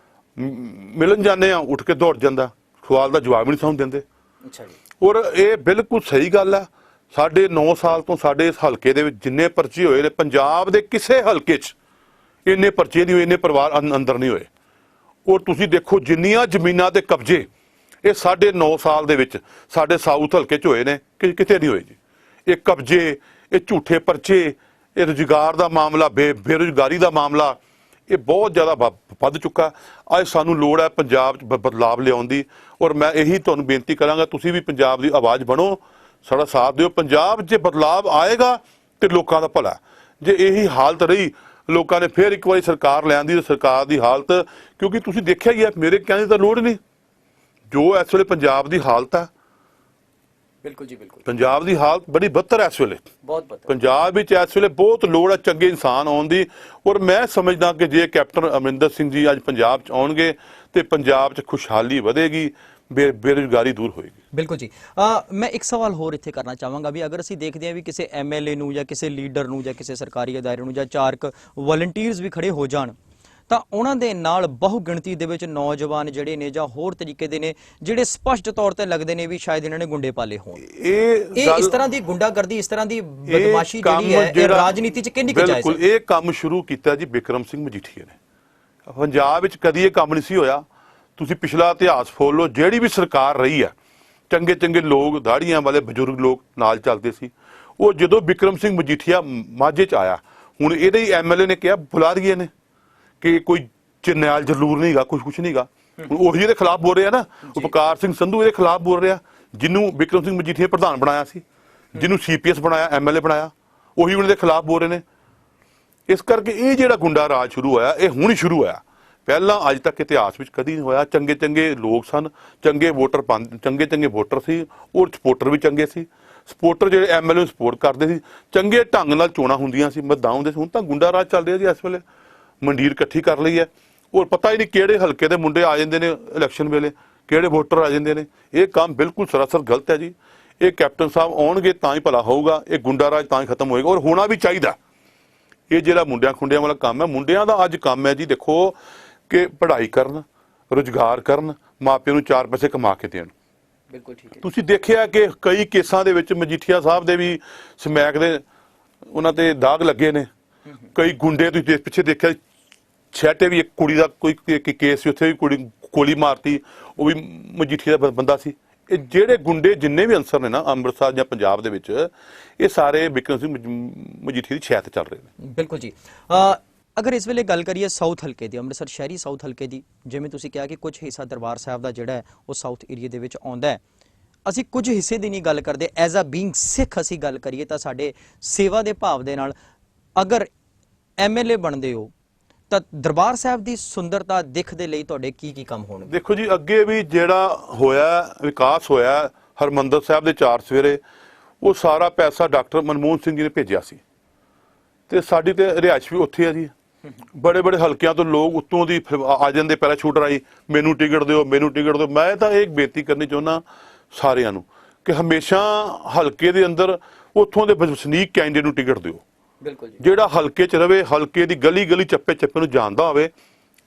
ਮਿਲਣ ਜਾਂਦੇ ਹਾਂ ਉੱਠ ਕੇ ਦੌੜ ਜਾਂਦਾ, ਸਵਾਲ ਦਾ ਜਵਾਬ ਨਹੀਂ ਸਾਨੂੰ ਦਿੰਦੇ। ਅੱਛਾ ਜੀ। ਔਰ ਇਹ ਬਿਲਕੁਲ ਸਹੀ ਗੱਲ ਹੈ। ਸਾਡੇ 9 ਸਾਲ ਤੋਂ ਸਾਡੇ ਇਸ ਹਲਕੇ ਦੇ ਵਿੱਚ ਜਿੰਨੇ ਪਰਚੇ ਹੋਏ ਨੇ, ਪੰਜਾਬ ਦੇ ਕਿਸੇ ਹਲਕੇ 'ਚ ਇੰਨੇ ਪਰਚੇ ਨਹੀਂ ਹੋਏ, ਇੰਨੇ ਪਰਿਵਾਰ ਅੰਦਰ ਨਹੀਂ ਹੋਏ। ਔਰ ਤੁਸੀਂ ਦੇਖੋ ਜਿੰਨੀਆਂ ਜ਼ਮੀਨਾਂ ਦੇ ਕਬਜ਼ੇ ਇਹ ਸਾਡੇ 9 ਸਾਲ ਦੇ ਵਿੱਚ ਸਾਡੇ ਸਾਊਥ ਹਲਕੇ 'ਚ ਹੋਏ ਨੇ, ਕਿਤੇ ਨਹੀਂ ਹੋਏ ਜੀ। ਇਹ ਕਬਜ਼ੇ, ਇਹ ਝੂਠੇ ਪਰਚੇ, ਇਹ ਰੁਜ਼ਗਾਰ ਦਾ ਮਾਮਲਾ, ਬੇਰੁਜ਼ਗਾਰੀ ਦਾ ਮਾਮਲਾ, ਇਹ ਬਹੁਤ ਜ਼ਿਆਦਾ ਵੱਧ ਚੁੱਕਾ। ਅੱਜ ਸਾਨੂੰ ਲੋੜ ਹੈ ਪੰਜਾਬ 'ਚ ਬਦਲਾਵ ਲਿਆਉਣ ਦੀ, ਔਰ ਮੈਂ ਇਹੀ ਤੁਹਾਨੂੰ ਬੇਨਤੀ ਕਰਾਂਗਾ, ਤੁਸੀਂ ਵੀ ਪੰਜਾਬ ਦੀ ਆਵਾਜ਼ ਬਣੋ, ਸਾਡਾ ਸਾਥ ਦਿਓ। ਪੰਜਾਬ 'ਚ ਬਦਲਾਵ ਆਏਗਾ ਤੇ ਲੋਕਾਂ ਦਾ ਭਲਾ। ਜੇ ਇਹੀ ਹਾਲਤ ਰਹੀ, ਲੋਕਾਂ ਨੇ ਫਿਰ ਇੱਕ ਵਾਰੀ ਸਰਕਾਰ ਲਿਆਂਦੀ, ਸਰਕਾਰ ਦੀ ਹਾਲਤ, ਕਿਉਂਕਿ ਤੁਸੀਂ ਦੇਖਿਆ ਹੀ ਹੈ, ਮੇਰੇ ਕਹਿਣ ਦੀ ਤਾਂ ਲੋੜ ਨਹੀਂ, ਜੋ ਇਸ ਵੇਲੇ ਪੰਜਾਬ ਦੀ ਹਾਲਤ ਹੈ, ਬਿਲਕੁਲ ਜੀ, ਬਿਲਕੁਲ ਪੰਜਾਬ ਦੀ ਹਾਲਤ ਬੜੀ ਬੱਤਰ ਹੈ ਇਸ ਵੇਲੇ। ਬਹੁਤ ਬੱਤਰ। ਪੰਜਾਬ ਵਿੱਚ ਇਸ ਵੇਲੇ ਬਹੁਤ ਲੋੜ ਹੈ ਚੰਗੇ ਇਨਸਾਨ ਆਉਣ ਦੀ, ਔਰ ਮੈਂ ਸਮਝਦਾ ਕਿ ਜੇ ਕੈਪਟਨ ਅਮਰਿੰਦਰ ਸਿੰਘ ਜੀ ਅੱਜ ਪੰਜਾਬ 'ਚ ਆਉਣਗੇ ਤੇ ਪੰਜਾਬ 'ਚ ਖੁਸ਼ਹਾਲੀ ਵਧੇਗੀ, ਬੇਰੁਜ਼ਗਾਰੀ ਦੂਰ ਹੋਏਗੀ। ਬਿਲਕੁਲ ਜੀ। ਮੈਂ ਇੱਕ ਸਵਾਲ ਹੋਰ ਇੱਥੇ ਕਰਨਾ ਚਾਹਾਂਗਾ ਵੀ ਅਗਰ ਅਸੀਂ ਦੇਖਦੇ ਹਾਂ ਵੀ ਕਿਸੇ MLA ਨੂੰ ਜਾਂ ਕਿਸੇ ਲੀਡਰ ਨੂੰ ਜਾਂ ਕਿਸੇ ਸਰਕਾਰੀ ਅਦਾਰੇ ਨੂੰ ਜਾਂ 4 ਵਲੰਟੀਅਰਸ ਵੀ ਖੜੇ ਹੋ ਜਾਣ, ਤਾਂ ਉਹਨਾਂ ਦੇ ਨਾਲ ਬਹੁ ਗਿਣਤੀ ਦੇ ਵਿੱਚ ਨੌਜਵਾਨ ਜਿਹੜੇ ਨੇ ਜਾਂ ਹੋਰ ਤਰੀਕੇ ਦੇ ਨੇ ਜਿਹੜੇ ਸਪਸ਼ਟ ਤੌਰ ਤੇ ਲੱਗਦੇ ਨੇ ਵੀ ਸ਼ਾਇਦ ਇਹਨਾਂ ਨੇ ਗੁੰਡੇ ਪਾਲੇ ਹੋਣ। ਇਹ ਇਸ ਤਰ੍ਹਾਂ ਦੀ ਗੁੰਡਾਗਰਦੀ, ਇਸ ਤਰ੍ਹਾਂ ਦੀ ਬਦਮਾਸ਼ੀ ਜਿਹੜੀ ਹੈ, ਇਹ ਰਾਜਨੀਤੀ 'ਚ ਕਿੰਨੀ ਕੁ ਜਾਇਜ਼ ਹੈ? ਬਿਲਕੁਲ। ਇਹ ਕੰਮ ਸ਼ੁਰੂ ਕੀਤਾ ਜੀ ਬਿਕਰਮ ਸਿੰਘ ਮਜੀਠੀਆ ਨੇ। ਪੰਜਾਬ ਵਿੱਚ ਕਦੀ ਇਹ ਕੰਮ ਨਹੀਂ ਸੀ ਹੋਇਆ। ਤੁਸੀਂ ਪਿਛਲਾ ਇਤਿਹਾਸ ਫੋਲ ਲਓ, ਜਿਹੜੀ ਵੀ ਸਰਕਾਰ ਰਹੀ ਹੈ, ਚੰਗੇ ਚੰਗੇ ਲੋਕ, ਦਾੜੀਆਂ ਵਾਲੇ ਬਜ਼ੁਰਗ ਲੋਕ ਨਾਲ ਚੱਲਦੇ ਸੀ। ਉਹ ਜਦੋਂ ਬਿਕਰਮ ਸਿੰਘ ਮਜੀਠੀਆ ਮਾਝੇ 'ਚ ਆਇਆ, ਹੁਣ ਇਹਦੇ ਹੀ MLA ਨੇ ਕਿਹਾ ਬੁਲਾ ਰਹੀਏ ਨੇ ਕਿ ਕੋਈ ਜਰਨੈਲ ਜਰੂਰ ਨਹੀਂਗਾ, ਕੁਛ ਨਹੀਂਗਾ। ਹੁਣ ਉਹੀ ਇਹਦੇ ਖਿਲਾਫ ਬੋਲ ਰਿਹਾ ਨਾ, ਉਪਕਾਰ ਸਿੰਘ ਸੰਧੂ ਇਹਦੇ ਖਿਲਾਫ ਬੋਲ ਰਿਹਾ, ਜਿਹਨੂੰ ਬਿਕਰਮ ਸਿੰਘ ਮਜੀਠੀਆ ਪ੍ਰਧਾਨ ਬਣਾਇਆ ਸੀ, ਜਿਹਨੂੰ CPS ਬਣਾਇਆ, MLA ਬਣਾਇਆ, ਉਹੀ ਉਹਨਾਂ ਦੇ ਖਿਲਾਫ ਬੋਲ ਰਹੇ ਨੇ। ਇਸ ਕਰਕੇ ਇਹ ਜਿਹੜਾ ਗੁੰਡਾ ਰਾਜ ਸ਼ੁਰੂ ਹੋਇਆ, ਇਹ ਹੁਣ ਹੀ ਸ਼ੁਰੂ ਹੋਇਆ। ਪਹਿਲਾਂ ਅੱਜ ਤੱਕ ਇਤਿਹਾਸ ਵਿੱਚ ਕਦੀ ਨਹੀਂ ਹੋਇਆ। ਚੰਗੇ ਚੰਗੇ ਲੋਕ ਸਨ, ਚੰਗੇ ਵੋਟਰ ਸੀ, ਔਰ ਸਪੋਰਟਰ ਵੀ ਚੰਗੇ ਸੀ। ਸਪੋਰਟਰ ਜਿਹੜੇ MLA ਨੂੰ ਸਪੋਰਟ ਕਰਦੇ ਸੀ, ਚੰਗੇ ਢੰਗ ਨਾਲ ਚੋਣਾਂ ਹੁੰਦੀਆਂ ਸੀ, ਮਤਦਾਨ ਹੁੰਦੇ ਸੀ। ਹੁਣ ਤਾਂ ਗੁੰਡਾ ਰਾਜ ਚੱਲ ਰਿਹਾ ਜੀ। ਇਸ ਵੇਲੇ ਮੰਡੀਰ ਇਕੱਠੀ ਕਰ ਲਈ ਹੈ, ਔਰ ਪਤਾ ਹੀ ਨਹੀਂ ਕਿਹੜੇ ਹਲਕੇ ਦੇ ਮੁੰਡੇ ਆ ਜਾਂਦੇ ਨੇ ਇਲੈਕਸ਼ਨ ਵੇਲੇ, ਕਿਹੜੇ ਵੋਟਰ ਆ ਜਾਂਦੇ ਨੇ। ਇਹ ਕੰਮ ਬਿਲਕੁਲ ਸਰਾਸਰ ਗਲਤ ਹੈ ਜੀ। ਇਹ ਕੈਪਟਨ ਸਾਹਿਬ ਆਉਣਗੇ ਤਾਂ ਹੀ ਭਲਾ ਹੋਊਗਾ, ਇਹ ਗੁੰਡਾ ਰਾਜ ਤਾਂ ਹੀ ਖਤਮ ਹੋਏਗਾ, ਔਰ ਹੋਣਾ ਵੀ ਚਾਹੀਦਾ। ਇਹ ਜਿਹੜਾ ਮੁੰਡਿਆਂ ਖੁੰਡਿਆਂ ਵਾਲਾ ਕੰਮ ਹੈ, ਮੁੰਡਿਆਂ ਦਾ ਅੱਜ ਕੰਮ ਹੈ ਜੀ, ਦੇਖੋ ਕਿ ਪੜ੍ਹਾਈ ਕਰਨ, ਰੁਜ਼ਗਾਰ ਕਰਨ, ਮਾਪਿਆਂ ਨੂੰ 4 ਪੈਸੇ ਕਮਾ ਕੇ ਦੇਣ। ਬਿਲਕੁਲ ਠੀਕ ਹੈ। ਤੁਸੀਂ ਦੇਖਿਆ ਕਿ ਕਈ ਕੇਸਾਂ ਦੇ ਵਿੱਚ ਮਜੀਠੀਆ ਸਾਹਿਬ ਦੇ ਵੀ ਸਮੈਕ ਦੇ ਉਹਨਾਂ ਤੇ ਦਾਗ ਲੱਗੇ ਨੇ। ਕਈ ਗੁੰਡੇ ਤੁਸੀਂ ਪਿੱਛੇ ਦੇਖਿਆ, ਛੇਟੇ ਵੀ ਇੱਕ ਕੁੜੀ ਦਾ ਕੋਈ ਕੇਸ ਸੀ, ਉੱਥੇ ਵੀ ਕੁੜੀ ਗੋਲੀ ਮਾਰਤੀ, ਉਹ ਵੀ ਮਜੀਠੀਆ ਦਾ ਬੰਦਾ ਸੀ। ਇਹ ਜਿਹੜੇ ਗੁੰਡੇ ਜਿੰਨੇ ਵੀ ਅਨਸਰ ਨੇ ਨਾ ਅੰਮ੍ਰਿਤਸਰ ਜਾਂ ਪੰਜਾਬ ਦੇ ਵਿੱਚ, ਇਹ ਸਾਰੇ ਬਿਕਰਮ ਸਿੰਘ ਮਜੀਠੀਆ ਦੀ ਛੈਤ ਚੱਲ ਰਹੇ ਨੇ। ਬਿਲਕੁਲ ਜੀ। ਅਗਰ ਇਸ ਵੇਲੇ ਗੱਲ ਕਰੀਏ ਸਾਊਥ ਹਲਕੇ ਦੀ, ਅੰਮ੍ਰਿਤਸਰ ਸ਼ਹਿਰੀ ਸਾਊਥ ਹਲਕੇ ਦੀ, ਜਿਵੇਂ ਤੁਸੀਂ ਕਿਹਾ ਕਿ ਕੁਝ ਹਿੱਸਾ ਦਰਬਾਰ ਸਾਹਿਬ ਦਾ ਜਿਹੜਾ ਹੈ ਉਹ ਸਾਊਥ ਏਰੀਆ ਦੇ ਵਿੱਚ ਆਉਂਦਾ ਹੈ। ਅਸੀਂ ਕੁਝ ਹਿੱਸੇ ਦੀ ਨਹੀਂ ਗੱਲ ਕਰਦੇ, ਐਜ਼ ਅ ਬੀਇੰਗ ਸਿੱਖ ਅਸੀਂ ਗੱਲ ਕਰੀਏ ਤਾਂ ਸਾਡੇ ਸੇਵਾ ਦੇ ਭਾਵ ਦੇ ਨਾਲ ਅਗਰ MLA ਬਣਦੇ ਹੋ ਤਾਂ ਦਰਬਾਰ ਸਾਹਿਬ ਦੀ ਸੁੰਦਰਤਾ ਦਿੱਖ ਦੇ ਲਈ ਤੁਹਾਡੇ ਕੀ ਕੰਮ ਹੋਣਗੇ? ਦੇਖੋ ਜੀ, ਅੱਗੇ ਵੀ ਜਿਹੜਾ ਹੋਇਆ ਵਿਕਾਸ ਹੋਇਆ ਹਰਮੰਦਰ ਸਾਹਿਬ ਦੇ ਚਾਰ ਸਵੇਰੇ, ਉਹ ਸਾਰਾ ਪੈਸਾ ਡਾਕਟਰ ਮਨਮੋਹਨ ਸਿੰਘ ਜੀ ਨੇ ਭੇਜਿਆ ਸੀ ਤੇ ਸਾਡੀ ਤੇ ਰਿਹਾਇਸ਼ ਵੀ ਉੱਥੇ ਆ ਜੀ। ਬੜੇ ਬੜੇ ਹਲਕਿਆਂ ਤੋਂ ਲੋਕ ਉੱਤੋਂ ਦੀ ਆ ਜਾਂਦੇ, ਪੈਰਾਸ਼ੂਟ ਰਾਹੀਂ ਮੈਨੂੰ ਟਿਕਟ ਦਿਓ, ਮੈਨੂੰ ਟਿਕਟ ਦਿਓ। ਮੈਂ ਤਾਂ ਇਹ ਬੇਨਤੀ ਕਰਨੀ ਚਾਹੁੰਦਾ ਸਾਰਿਆਂ ਨੂੰ ਕਿ ਹਮੇਸ਼ਾ ਹਲਕੇ ਦੇ ਅੰਦਰ ਉੱਥੋਂ ਦੇ ਵਸਨੀਕ ਕੈਂਡੀਡੇਟ ਨੂੰ ਟਿਕਟ ਦਿਓ। ਬਿਲਕੁਲ ਜੀ। ਜਿਹੜਾ ਹਲਕੇ 'ਚ ਰਵੇ, ਹਲਕੇ ਦੀ ਗਲੀ ਗਲੀ ਚੱਪੇ ਚੱਪੇ ਨੂੰ ਜਾਣਦਾ ਹੋਵੇ,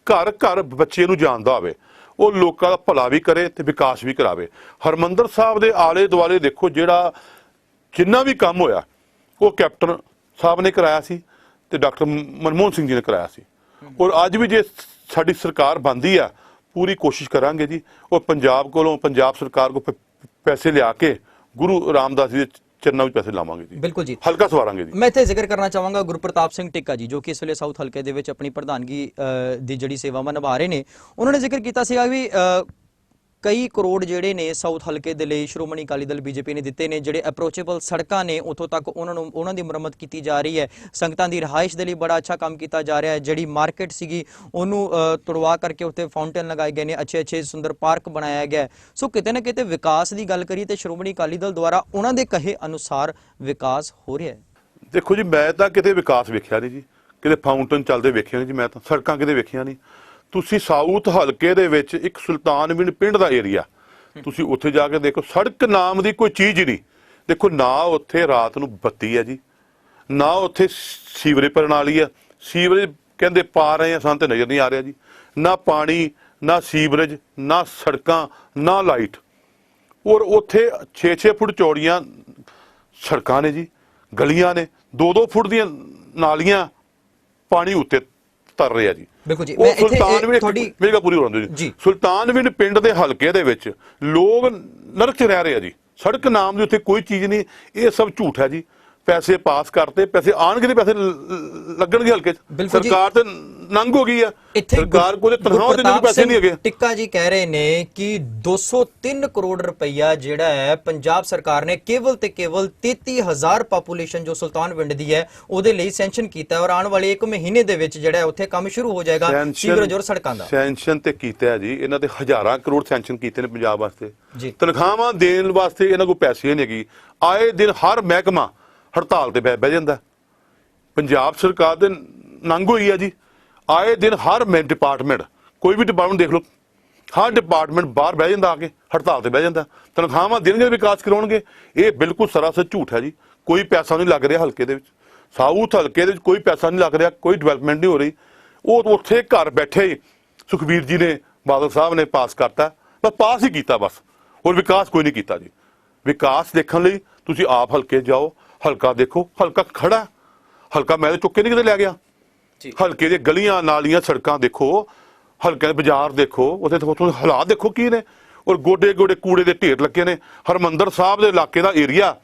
ਘਰ ਘਰ ਬੱਚੇ ਨੂੰ ਜਾਣਦਾ ਹੋਵੇ, ਉਹ ਲੋਕਾਂ ਦਾ ਭਲਾ ਵੀ ਕਰੇ ਤੇ ਵਿਕਾਸ ਵੀ ਕਰਾਵੇ। ਹਰਮੰਦਰ ਸਾਹਿਬ ਦੇ ਆਲੇ ਦੁਆਲੇ ਦੇਖੋ, ਜਿਹੜਾ ਜਿੰਨਾ ਵੀ ਕੰਮ ਹੋਇਆ ਉਹ ਕੈਪਟਨ ਸਾਹਿਬ ਨੇ ਕਰਾਇਆ ਸੀ ਤੇ ਡਾਕਟਰ ਮਨਮੋਹਨ ਸਿੰਘ ਜੀ ਨੇ ਕਰਾਇਆ ਸੀ। ਔਰ ਅੱਜ ਵੀ ਜੇ ਸਾਡੀ ਸਰਕਾਰ ਬਣਦੀ ਆ, ਪੂਰੀ ਕੋਸ਼ਿਸ਼ ਕਰਾਂਗੇ ਜੀ। ਉਹ ਪੰਜਾਬ ਕੋਲੋਂ, ਪੰਜਾਬ ਸਰਕਾਰ ਕੋਲ ਪੈਸੇ ਲਿਆ ਕੇ ਗੁਰੂ ਰਾਮਦਾਸ ਜੀ ਦੇ ਚਰਨਾਂ ਵਿੱਚ ਪੈਸੇ ਲਾਵਾਂਗੇ ਜੀ। ਬਿਲਕੁਲ ਜੀ, ਹਲਕਾ ਸਵਾਰਾਂਗੇ ਜੀ। ਮੈਂ ਇੱਥੇ ਜ਼ਿਕਰ ਕਰਨਾ ਚਾਹਾਂਗਾ ਗੁਰਪ੍ਰਤਾਪ ਸਿੰਘ ਟਿੱਕਾ ਜੀ, ਜੋ ਕਿ ਇਸ ਵੇਲੇ ਸਾਊਥ ਹਲਕੇ ਦੇ ਵਿੱਚ ਆਪਣੀ ਪ੍ਰਧਾਨਗੀ ਦੀ ਜਿਹੜੀ ਸੇਵਾਵਾਂ ਨਿਭਾ ਰਹੇ ਨੇ। ਉਹਨਾਂ ਨੇ ਜ਼ਿਕਰ ਕੀਤਾ ਸੀਗਾ ਵੀ ਕਈ ਕਰੋੜ ਜਿਹੜੇ ਨੇ ਸਾਊਥ ਹਲਕੇ ਦੇ ਲਈ ਸ਼੍ਰੋਮਣੀ ਅਕਾਲੀ ਦਲ ਬੀਜੇਪੀ ਨੇ ਦਿੱਤੇ ਨੇ। ਜਿਹੜੇ ਅਪਰੋਚੇਬਲ ਸੜਕਾਂ ਨੇ ਉੱਥੋਂ ਤੱਕ ਉਹਨਾਂ ਦੀ ਮੁਰੰਮਤ ਕੀਤੀ ਜਾ ਰਹੀ ਹੈ। ਸੰਗਤਾਂ ਦੀ ਰਿਹਾਇਸ਼ ਦੇ ਲਈ ਬੜਾ ਅੱਛਾ ਕੰਮ ਕੀਤਾ ਜਾ ਰਿਹਾ ਹੈ। ਜਿਹੜੀ ਮਾਰਕੀਟ ਸੀਗੀ ਉਹਨੂੰ ਤੁੜਵਾ ਕਰਕੇ ਉੱਥੇ ਫਾਊਂਟੇਨ ਲਗਾਏ ਗਏ ਨੇ, ਅੱਛੇ ਸੁੰਦਰ ਪਾਰਕ ਬਣਾਇਆ ਗਿਆ। ਸੋ ਕਿਤੇ ਨਾ ਕਿਤੇ ਵਿਕਾਸ ਦੀ ਗੱਲ ਕਰੀਏ ਤੇ ਸ਼੍ਰੋਮਣੀ ਅਕਾਲੀ ਦਲ ਦੁਆਰਾ ਉਹਨਾਂ ਦੇ ਕਹੇ ਅਨੁਸਾਰ ਵਿਕਾਸ ਹੋ ਰਿਹਾ ਹੈ। ਦੇਖੋ ਜੀ, ਮੈਂ ਤਾਂ ਕਿਤੇ ਵਿਕਾਸ ਵੇਖਿਆ ਨਹੀਂ ਜੀ, ਕਿਤੇ ਫਾਊਂਟਨ ਚੱਲਦੇ ਵੇਖਿਆ ਨਹੀਂ ਜੀ, ਮੈਂ ਤਾਂ ਸੜਕਾਂ ਕਿਤੇ ਵੇਖੀਆਂ ਨਹੀਂ। ਤੁਸੀਂ ਸਾਊਥ ਹਲਕੇ ਦੇ ਵਿੱਚ ਇੱਕ ਸੁਲਤਾਨਵਿੰਡ ਪਿੰਡ ਦਾ ਏਰੀਆ, ਤੁਸੀਂ ਉੱਥੇ ਜਾ ਕੇ ਦੇਖੋ, ਸੜਕ ਨਾਮ ਦੀ ਕੋਈ ਚੀਜ਼ ਹੀ ਨਹੀਂ। ਦੇਖੋ, ਨਾ ਉੱਥੇ ਰਾਤ ਨੂੰ ਬੱਤੀ ਹੈ ਜੀ, ਨਾ ਉੱਥੇ ਸੀਵਰੇਜ ਪ੍ਰਣਾਲੀ ਹੈ। ਸੀਵਰੇਜ ਕਹਿੰਦੇ ਪਾ ਰਹੇ ਆ, ਸਾਨੂੰ ਤੇ ਨਜ਼ਰ ਨਹੀਂ ਆ ਰਿਹਾ ਜੀ। ਨਾ ਪਾਣੀ, ਨਾ ਸੀਵਰੇਜ, ਨਾ ਸੜਕਾਂ, ਨਾ ਲਾਈਟ। ਔਰ ਉੱਥੇ 6-6 ਫੁੱਟ ਚੌੜੀਆਂ ਸੜਕਾਂ ਨੇ ਜੀ, ਗਲੀਆਂ ਨੇ, 2-2 ਫੁੱਟ ਦੀਆਂ ਨਾਲੀਆਂ, ਪਾਣੀ ਉੱਤੇ ਤਰ ਰਿਹਾ ਜੀ। ਬਿਲਕੁਲ ਜੀ, ਉਹ ਮੈਂ ਇੱਥੇ ਸੁਲਤਾਨਵਿੰਡ ਤੁਹਾਡੀ ਮੇਰੀ ਗੱਲ ਪੂਰੀ ਹੋਣ ਜੀ। ਸੁਲਤਾਨਵਿੰਡ ਪਿੰਡ ਦੇ ਹਲਕੇ ਦੇ ਵਿੱਚ ਲੋਕ ਨਰਕ 'ਚ ਰਹਿ ਰਹੇ ਆ ਜੀ। ਸੜਕ ਨਾਮ ਦੀ ਉੱਥੇ ਕੋਈ ਚੀਜ਼ ਨਹੀਂ। ਇਹ ਸਭ ਝੂਠ ਹੈ ਜੀ। ਪੈਸੇ ਪਾਸ ਕਰਤੇ, ਪੈਸੇ ਆਣਗੇ ਤੇ ਪੈਸੇ ਲੱਗਣਗੇ ਹਲਕੇ 'ਚ। ਸਰਕਾਰ ਤੇ ਨੰਗ ਹੋ ਗਈ ਆ, ਸਰਕਾਰ ਕੋਲੇ ਤਨਖਾਹ ਦੇਣ ਨੂੰ ਪੈਸੇ ਨਹੀਂ ਹੈਗੇ। ਟਿੱਕਾ ਜੀ ਕਹਿ ਰਹੇ ਨੇ ਕਿ 203 ਕਰੋੜ ਰੁਪਈਆ ਜਿਹੜਾ ਹੈ ਪੰਜਾਬ ਸਰਕਾਰ ਨੇ ਕੇਵਲ ਤੇ ਕੇਵਲ 33,000 ਪਾਪੂਲੇਸ਼ਨ ਜੋ ਸੁਲਤਾਨਵਿੰਡ ਦੀ ਹੈ ਉਹਦੇ ਲਈ ਸੈਂਕਸ਼ਨ ਕੀਤਾ, ਔਰ ਆਉਣ ਵਾਲੇ 1 ਮਹੀਨੇ ਦੇ ਵਿੱਚ ਜਿਹੜਾ ਉੱਥੇ ਕੰਮ ਸ਼ੁਰੂ ਹੋ ਜਾਏਗਾ ਸੀਵਰੇਜ ਔਰ ਸੜਕਾਂ ਦਾ। ਸੈਂਕਸ਼ਨ ਤੇ ਕੀਤਾ ਹੈ ਜੀ, ਇਹਨਾਂ ਤੇ ਹਜ਼ਾਰਾਂ ਕਰੋੜ ਸੈਂਕਸ਼ਨ ਕੀਤੇ ਨੇ ਪੰਜਾਬ ਵਾਸਤੇ ਜੀ। ਤਨਖਾਹਾਂ ਦੇਣ ਵਾਸਤੇ ਇਹਨਾਂ ਕੋਲ ਪੈਸੇ ਨਹੀਂ ਹੈਗੀ। ਆਏ ਦਿਨ ਹਰ ਮਹਿਕਮਾ ਹੜਤਾਲ ਤੇ ਬਹਿ ਜਾਂਦਾ। ਪੰਜਾਬ ਸਰਕਾਰ ਦੇ ਨੰਗ ਹੋਈ ਹੈ ਜੀ। ਆਏ ਦਿਨ ਹਰ ਡਿਪਾਰਟਮੈਂਟ, ਕੋਈ ਵੀ ਡਿਪਾਰਟਮੈਂਟ ਦੇਖ ਲਓ, ਹਰ ਡਿਪਾਰਟਮੈਂਟ ਬਾਹਰ ਬਹਿ ਜਾਂਦਾ, ਆ ਕੇ ਹੜਤਾਲ ਤੇ ਬਹਿ ਜਾਂਦਾ। ਤਨਖਾਹਾਂ ਦੇਣਗੇ, ਵਿਕਾਸ ਕਰਾਉਣਗੇ। ਇਹ ਬਿਲਕੁਲ ਸਰਾਸਰ ਝੂਠ ਹੈ ਜੀ। ਕੋਈ ਪੈਸਾ ਨਹੀਂ ਲੱਗ ਰਿਹਾ ਹਲਕੇ ਦੇ ਵਿੱਚ। ਸਾਊਥ ਹਲਕੇ ਦੇ ਵਿੱਚ ਕੋਈ ਪੈਸਾ ਨਹੀਂ ਲੱਗ ਰਿਹਾ, ਕੋਈ ਡਿਵੈਲਪਮੈਂਟ ਨਹੀਂ ਹੋ ਰਹੀ। ਉਹ ਉੱਥੇ ਘਰ ਬੈਠੇ ਸੁਖਬੀਰ ਜੀ ਨੇ, ਬਾਦਲ ਸਾਹਿਬ ਨੇ ਪਾਸ ਕਰਤਾ, ਬਸ ਪਾਸ ਹੀ ਕੀਤਾ ਬਸ, ਹੋਰ ਵਿਕਾਸ ਕੋਈ ਨਹੀਂ ਕੀਤਾ ਜੀ। ਵਿਕਾਸ ਦੇਖਣ ਲਈ ਤੁਸੀਂ ਆਪ ਹਲਕੇ ਜਾਓ, ਹਲਕਾ ਦੇਖੋ। ਹਲਕਾ ਖੜਾ, ਹਲਕਾ ਮੈਂ ਤਾਂ ਚੁੱਕ ਕੇ ਨਹੀਂ ਕਿਤੇ ਲੈ ਗਿਆ। ਹਲਕੇ ਦੀਆਂ ਗਲੀਆਂ, ਨਾਲੀਆਂ, ਸੜਕਾਂ ਦੇਖੋ, ਹਲਕੇ ਦੇ ਬਾਜ਼ਾਰ ਦੇਖੋ, ਉੱਥੇ ਹਾਲਾਤ ਦੇਖੋ ਕੀ ਨੇ। ਔਰ ਗੋਡੇ ਗੋਡੇ ਕੂੜੇ ਦੇ ਢੇਰ ਲੱਗੇ ਨੇ। ਹਰਮੰਦਰ ਸਾਹਿਬ ਦੇ ਇਲਾਕੇ ਦਾ ਏਰੀਆ,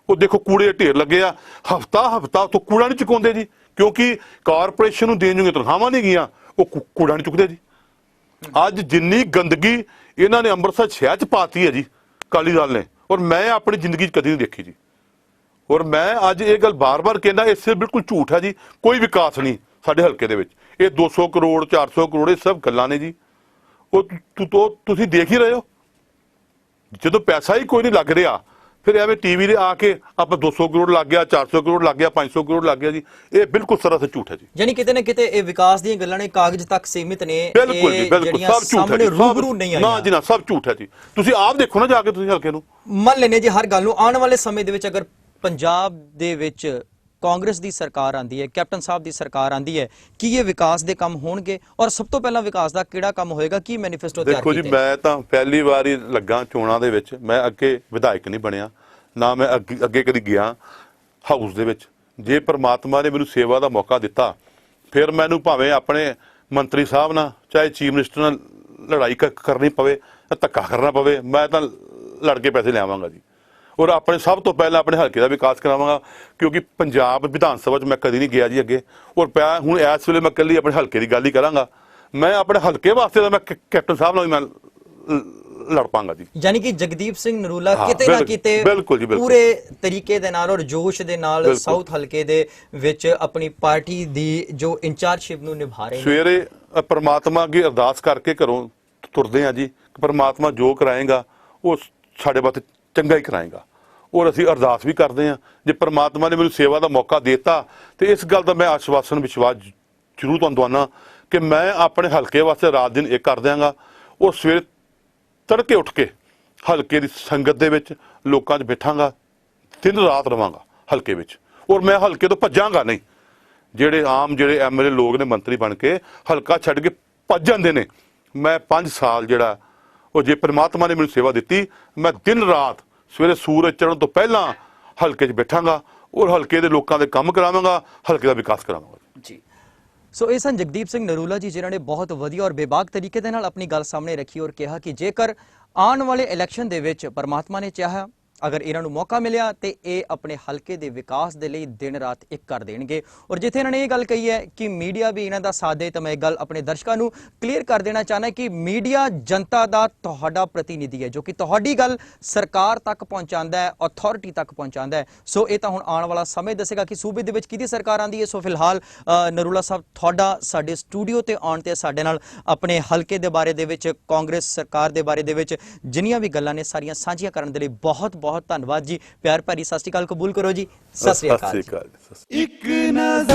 ਉਹ ਦੇਖੋ ਕੂੜੇ ਦੇ ਢੇਰ ਲੱਗੇ ਆ। ਹਫਤਾ ਤੋਂ ਕੂੜਾ ਨਹੀਂ ਚੁਕਾਉਂਦੇ ਜੀ, ਕਿਉਂਕਿ ਕਾਰਪੋਰੇਸ਼ਨ ਨੂੰ ਦੇਣ ਜੂਗੇ ਤਨਖਾਹਾਂ ਨਹੀਂ ਗਈਆਂ, ਉਹ ਕੂੜਾ ਨਹੀਂ ਚੁੱਕਦੇ ਜੀ। ਅੱਜ ਜਿੰਨੀ ਗੰਦਗੀ ਇਹਨਾਂ ਨੇ ਅੰਮ੍ਰਿਤਸਰ ਸ਼ਹਿਰ 'ਚ ਪਾਤੀ ਹੈ ਜੀ ਅਕਾਲੀ ਦਲ ਨੇ, ਔਰ ਮੈਂ ਆਪਣੀ ਜ਼ਿੰਦਗੀ 'ਚ ਕਦੀ ਨਹੀਂ ਦੇਖੀ ਜੀ। ਔਰ ਮੈਂ ਅੱਜ ਇਹ ਗੱਲ ਬਾਰ-ਬਾਰ ਕਹਿੰਦਾ, ਇਸੇ ਬਿਲਕੁਲ ਝੂਠ ਹੈ ਜੀ। ਕੋਈ ਵਿਕਾਸ ਨਹੀਂ ਸਾਡੇ ਹਲਕੇ ਦੇ ਵਿੱਚ। ਇਹ 200 ਕਰੋੜ 400 ਕਰੋੜ ਇਹ ਸਭ ਗੱਲਾਂ ਨੇ ਜੀ। ਉਹ ਤੁਸੀਂ ਦੇਖ ਹੀ ਰਹੇ ਹੋ। ਜਦੋਂ ਪੈਸਾ ਹੀ ਕੋਈ ਨਹੀਂ ਲੱਗ ਰਿਹਾ, ਫਿਰ ਐਵੇਂ ਟੀਵੀ ਦੇ ਆ ਕੇ ਆਪਾਂ 200 ਕਰੋੜ ਲੱਗ ਗਿਆ, 400 ਕਰੋੜ ਲੱਗ ਗਿਆ, 500 ਕਰੋੜ ਲੱਗ ਗਿਆ ਜੀ। ਇਹ ਬਿਲਕੁਲ ਸਰਾਸਰ ਝੂਠ ਹੈ ਜੀ। ਯਾਨੀ ਕਿਤੇ ਨਾ ਕਿਤੇ ਇਹ ਵਿਕਾਸ ਦੀਆਂ ਗੱਲਾਂ ਨੇ ਕਾਗਜ਼ ਤੱਕ ਸੀਮਿਤ ਨੇ। ਬਿਲਕੁਲ ਜੀ, ਬਿਲਕੁਲ ਸਭ ਝੂਠ ਹੈ ਜੀ। ਰੂਬਰੂ ਨਹੀਂ ਆਈਆਂ ਨਾ ਜੀ ਨਾ, ਸਭ ਝੂਠ ਹੈ ਜੀ। ਤੁਸੀਂ ਆਪ ਦੇਖੋ ਨਾ ਜਾ ਕੇ, ਤੁਸੀਂ ਹਲਕੇ ਨੂੰ ਮੰਨ ਲੈਨੇ ਜੀ ਹਰ ਗੱਲ ਨੂੰ। ਆਉਣ ਵਾਲੇ ਸਮੇਂ ਦੇ ਵਿੱਚ ਅਗਰ ਪੰਜਾਬ ਦੇ ਵਿੱਚ ਕਾਂਗਰਸ ਦੀ ਸਰਕਾਰ ਆਂਦੀ ਹੈ, ਕੈਪਟਨ ਸਾਹਿਬ ਦੀ ਸਰਕਾਰ ਆਂਦੀ ਹੈ, ਕੀ ਇਹ ਵਿਕਾਸ ਦੇ ਕੰਮ ਹੋਣਗੇ? ਔਰ ਸਭ ਤੋਂ ਪਹਿਲਾਂ ਵਿਕਾਸ ਦਾ ਕਿਹੜਾ ਕੰਮ ਹੋਏਗਾ? ਕੀ ਮੈਨੀਫੈਸਟੋ ਤਿਆਰ ਕੀਤਾ? ਦੇਖੋ ਜੀ, ਮੈਂ ਤਾਂ ਪਹਿਲੀ ਵਾਰ ਹੀ ਲੱਗਾ ਚੋਣਾਂ ਦੇ ਵਿੱਚ। ਮੈਂ ਅੱਗੇ ਵਿਧਾਇਕ ਨਹੀਂ ਬਣਿਆ, ਨਾ ਮੈਂ ਅੱਗੇ ਕਦੀ ਗਿਆ ਹਾਊਸ ਦੇ ਵਿੱਚ। ਜੇ ਪ੍ਰਮਾਤਮਾ ਨੇ ਮੈਨੂੰ ਸੇਵਾ ਦਾ ਮੌਕਾ ਦਿੱਤਾ, ਫਿਰ ਮੈਨੂੰ ਭਾਵੇਂ ਆਪਣੇ ਮੰਤਰੀ ਸਾਹਿਬ ਨਾਲ, ਚਾਹੇ ਚੀਫ ਮਿਨਿਸਟਰ ਨਾਲ ਲੜਾਈ ਕਰਨੀ ਪਵੇ, ਧੱਕਾ ਕਰਨਾ ਪਵੇ, ਮੈਂ ਤਾਂ ਲੜ ਕੇ ਪੈਸੇ ਲਿਆਵਾਂਗਾ ਜੀ। ਔਰ ਆਪਣੇ ਸਭ ਤੋਂ ਪਹਿਲਾਂ ਆਪਣੇ ਹਲਕੇ ਦਾ ਵਿਕਾਸ ਕਰਾਵਾਂਗਾ, ਕਿਉਂਕਿ ਪੰਜਾਬ ਵਿਧਾਨ ਸਭਾ 'ਚ ਮੈਂ ਕਦੀ ਨਹੀਂ ਗਿਆ ਜੀ ਅੱਗੇ। ਔਰ ਹੁਣ ਇਸ ਵੇਲੇ ਮੈਂ ਇਕੱਲੀ ਆਪਣੇ ਹਲਕੇ ਦੀ ਗੱਲ ਹੀ ਕਰਾਂਗਾ। ਮੈਂ ਆਪਣੇ ਹਲਕੇ ਵਾਸਤੇ ਤਾਂ ਮੈਂ ਕੈਪਟਨ ਸਾਹਿਬ ਨਾਲ ਵੀ ਮੈਂ ਲੜ ਪਾਂਗਾ ਜੀ। ਯਾਨੀ ਕਿ ਜਗਦੀਪ ਸਿੰਘ ਨਰੂਲਾ ਹਾਂ, ਕਿਤੇ ਨਾ ਕਿਤੇ ਬਿਲਕੁਲ ਜੀ, ਬਿਲਕੁਲ। ਪੂਰੇ ਤਰੀਕੇ ਦੇ ਨਾਲ ਔਰ ਜੋਸ਼ ਦੇ ਨਾਲ ਬਿਲਕੁਲ। ਸਾਊਥ ਹਲਕੇ ਦੇ ਵਿੱਚ ਆਪਣੀ ਪਾਰਟੀ ਦੀ ਜੋ ਇੰਚਾਰਜਸ਼ਿਪ ਨੂੰ ਨਿਭਾ ਰਹੇ ਨੇ। ਸਵੇਰੇ ਪ੍ਰਮਾਤਮਾ ਅੱਗੇ ਅਰਦਾਸ ਕਰਕੇ ਘਰੋਂ ਤੁਰਦੇ ਆ ਜੀ ਕਿ ਪ੍ਰਮਾਤਮਾ ਜੋ ਕਰਾਏਗਾ ਉਹ ਸਾਡੇ ਵਾਸਤੇ ਚੰਗਾ ਹੀ ਕਰਾਏਗਾ, ਔਰ ਅਸੀਂ ਅਰਦਾਸ ਵੀ ਕਰਦੇ ਆ। ਜੇ ਪ੍ਰਮਾਤਮਾ ਨੇ ਮੈਨੂੰ ਸੇਵਾ ਦਾ ਮੌਕਾ ਦਿੱਤਾ ਤੇ ਇਸ ਗੱਲ ਦਾ ਮੈਂ ਆਸ਼ਵਾਸਨ ਵਿਸ਼ਵਾਸ ਜ਼ਰੂਰ ਤੁਹਾਨੂੰ ਦਵਾਨਾ ਕਿ ਮੈਂ ਆਪਣੇ ਹਲਕੇ ਵਾਸਤੇ ਰਾਤ ਦਿਨ ਇੱਕ ਕਰ ਦਿਆਂਗਾ, ਔਰ ਸਵੇਰੇ ਤੜਕੇ ਉੱਠ ਕੇ ਹਲਕੇ ਦੀ ਸੰਗਤ ਦੇ ਵਿੱਚ ਲੋਕਾਂ 'ਚ ਬੈਠਾਂਗਾ, ਦਿਨ ਰਾਤ ਰਵਾਂਗਾ ਹਲਕੇ ਵਿੱਚ, ਔਰ ਮੈਂ ਹਲਕੇ ਤੋਂ ਭੱਜਾਂਗਾ ਨਹੀਂ। ਜਿਹੜੇ ਐਮਐਲਏ ਲੋਕ ਨੇ ਮੰਤਰੀ ਬਣ ਕੇ ਹਲਕਾ ਛੱਡ ਕੇ ਭੱਜ ਜਾਂਦੇ ਨੇ, ਮੈਂ 5 ਸਾਲ ਜਿਹੜਾ ਉਹ ਜੇ ਪ੍ਰਮਾਤਮਾ ਨੇ ਮੈਨੂੰ ਸੇਵਾ ਦਿੱਤੀ, ਮੈਂ ਦਿਨ ਰਾਤ ਸਵੇਰੇ ਸੂਰਜ ਚੜ੍ਹਨ ਤੋਂ ਪਹਿਲਾਂ ਹਲਕੇ 'ਚ ਬੈਠਾਂਗਾ ਔਰ ਹਲਕੇ ਦੇ ਲੋਕਾਂ ਦੇ ਕੰਮ ਕਰਾਵਾਂਗਾ, ਹਲਕੇ ਦਾ ਵਿਕਾਸ ਕਰਾਵਾਂਗਾ ਜੀ। ਸੋ ਇਹ ਸਨ ਜਗਦੀਪ ਸਿੰਘ ਨਰੂਲਾ ਜੀ, ਜਿਨ੍ਹਾਂ ਨੇ ਬਹੁਤ ਵਧੀਆ ਔਰ ਬੇਬਾਕ ਤਰੀਕੇ ਦੇ ਨਾਲ ਆਪਣੀ ਗੱਲ ਸਾਹਮਣੇ ਰੱਖੀ ਔਰ ਕਿਹਾ ਕਿ ਜੇਕਰ ਆਉਣ ਵਾਲੇ ਇਲੈਕਸ਼ਨ ਦੇ ਵਿੱਚ ਪਰਮਾਤਮਾ ਨੇ ਚਾਹਿਆ, ਅਗਰ ਇਹਨਾਂ ਨੂੰ ਮੌਕਾ ਮਿਲਿਆ ਤੇ ਇਹ ਆਪਣੇ ਹਲਕੇ ਦੇ ਵਿਕਾਸ ਦੇ ਲਈ ਦਿਨ ਰਾਤ ਇੱਕ ਕਰ ਦੇਣਗੇ। ਔਰ ਜਿੱਥੇ ਇਹਨਾਂ ਨੇ ਇਹ ਗੱਲ ਕਹੀ ਹੈ ਕਿ ਮੀਡੀਆ ਵੀ ਇਹਨਾਂ ਦਾ ਸਾਥ ਦੇ, ਤਾਂ ਮੈਂ ਇਹ ਗੱਲ ਆਪਣੇ ਦਰਸ਼ਕਾਂ ਨੂੰ ਕਲੀਅਰ ਕਰ ਦੇਣਾ ਚਾਹੁੰਦਾ ਕਿ ਮੀਡੀਆ ਜਨਤਾ ਦਾ ਤੁਹਾਡਾ ਪ੍ਰਤੀਨਿਧੀ ਹੈ, ਜੋ ਕਿ ਤੁਹਾਡੀ ਗੱਲ ਸਰਕਾਰ ਤੱਕ ਪਹੁੰਚਾਉਂਦਾ ਹੈ, ਅਥਾਰਟੀ ਤੱਕ ਪਹੁੰਚਾਉਂਦਾ ਹੈ। ਸੋ ਇਹ ਤਾਂ ਹੁਣ ਆਉਣ ਵਾਲਾ ਸਮੇਂ ਦੱਸੇਗਾ ਕਿ ਸੂਬੇ ਦੇ ਵਿੱਚ ਕਿਹਦੀ ਸਰਕਾਰ ਆਉਂਦੀ ਹੈ। ਸੋ ਫਿਲਹਾਲ ਨਰੂਲਾ ਸਾਹਿਬ, ਤੁਹਾਡਾ ਸਾਡੇ ਸਟੂਡੀਓ ਤੇ ਆਉਣ ਤੇ ਸਾਡੇ ਨਾਲ ਆਪਣੇ ਹਲਕੇ ਦੇ ਬਾਰੇ ਦੇ ਵਿੱਚ, ਕਾਂਗਰਸ ਸਰਕਾਰ ਦੇ ਬਾਰੇ ਦੇ ਵਿੱਚ ਜਿੰਨੀਆਂ ਵੀ ਗੱਲਾਂ ਨੇ ਸਾਰੀਆਂ ਸਾਂਝੀਆਂ ਕਰਨ ਦੇ ਲਈ ਬਹੁਤ ਧੰਨਵਾਦ ਜੀ। ਪਿਆਰ ਭਰੀ ਸਤਿ ਸ਼੍ਰੀ ਅਕਾਲ ਕਬੂਲ ਕਰੋ ਜੀ। ਸਤਿ ਸ਼੍ਰੀ ਅਕਾਲ। ਇੱਕ ਨਜ਼ਰ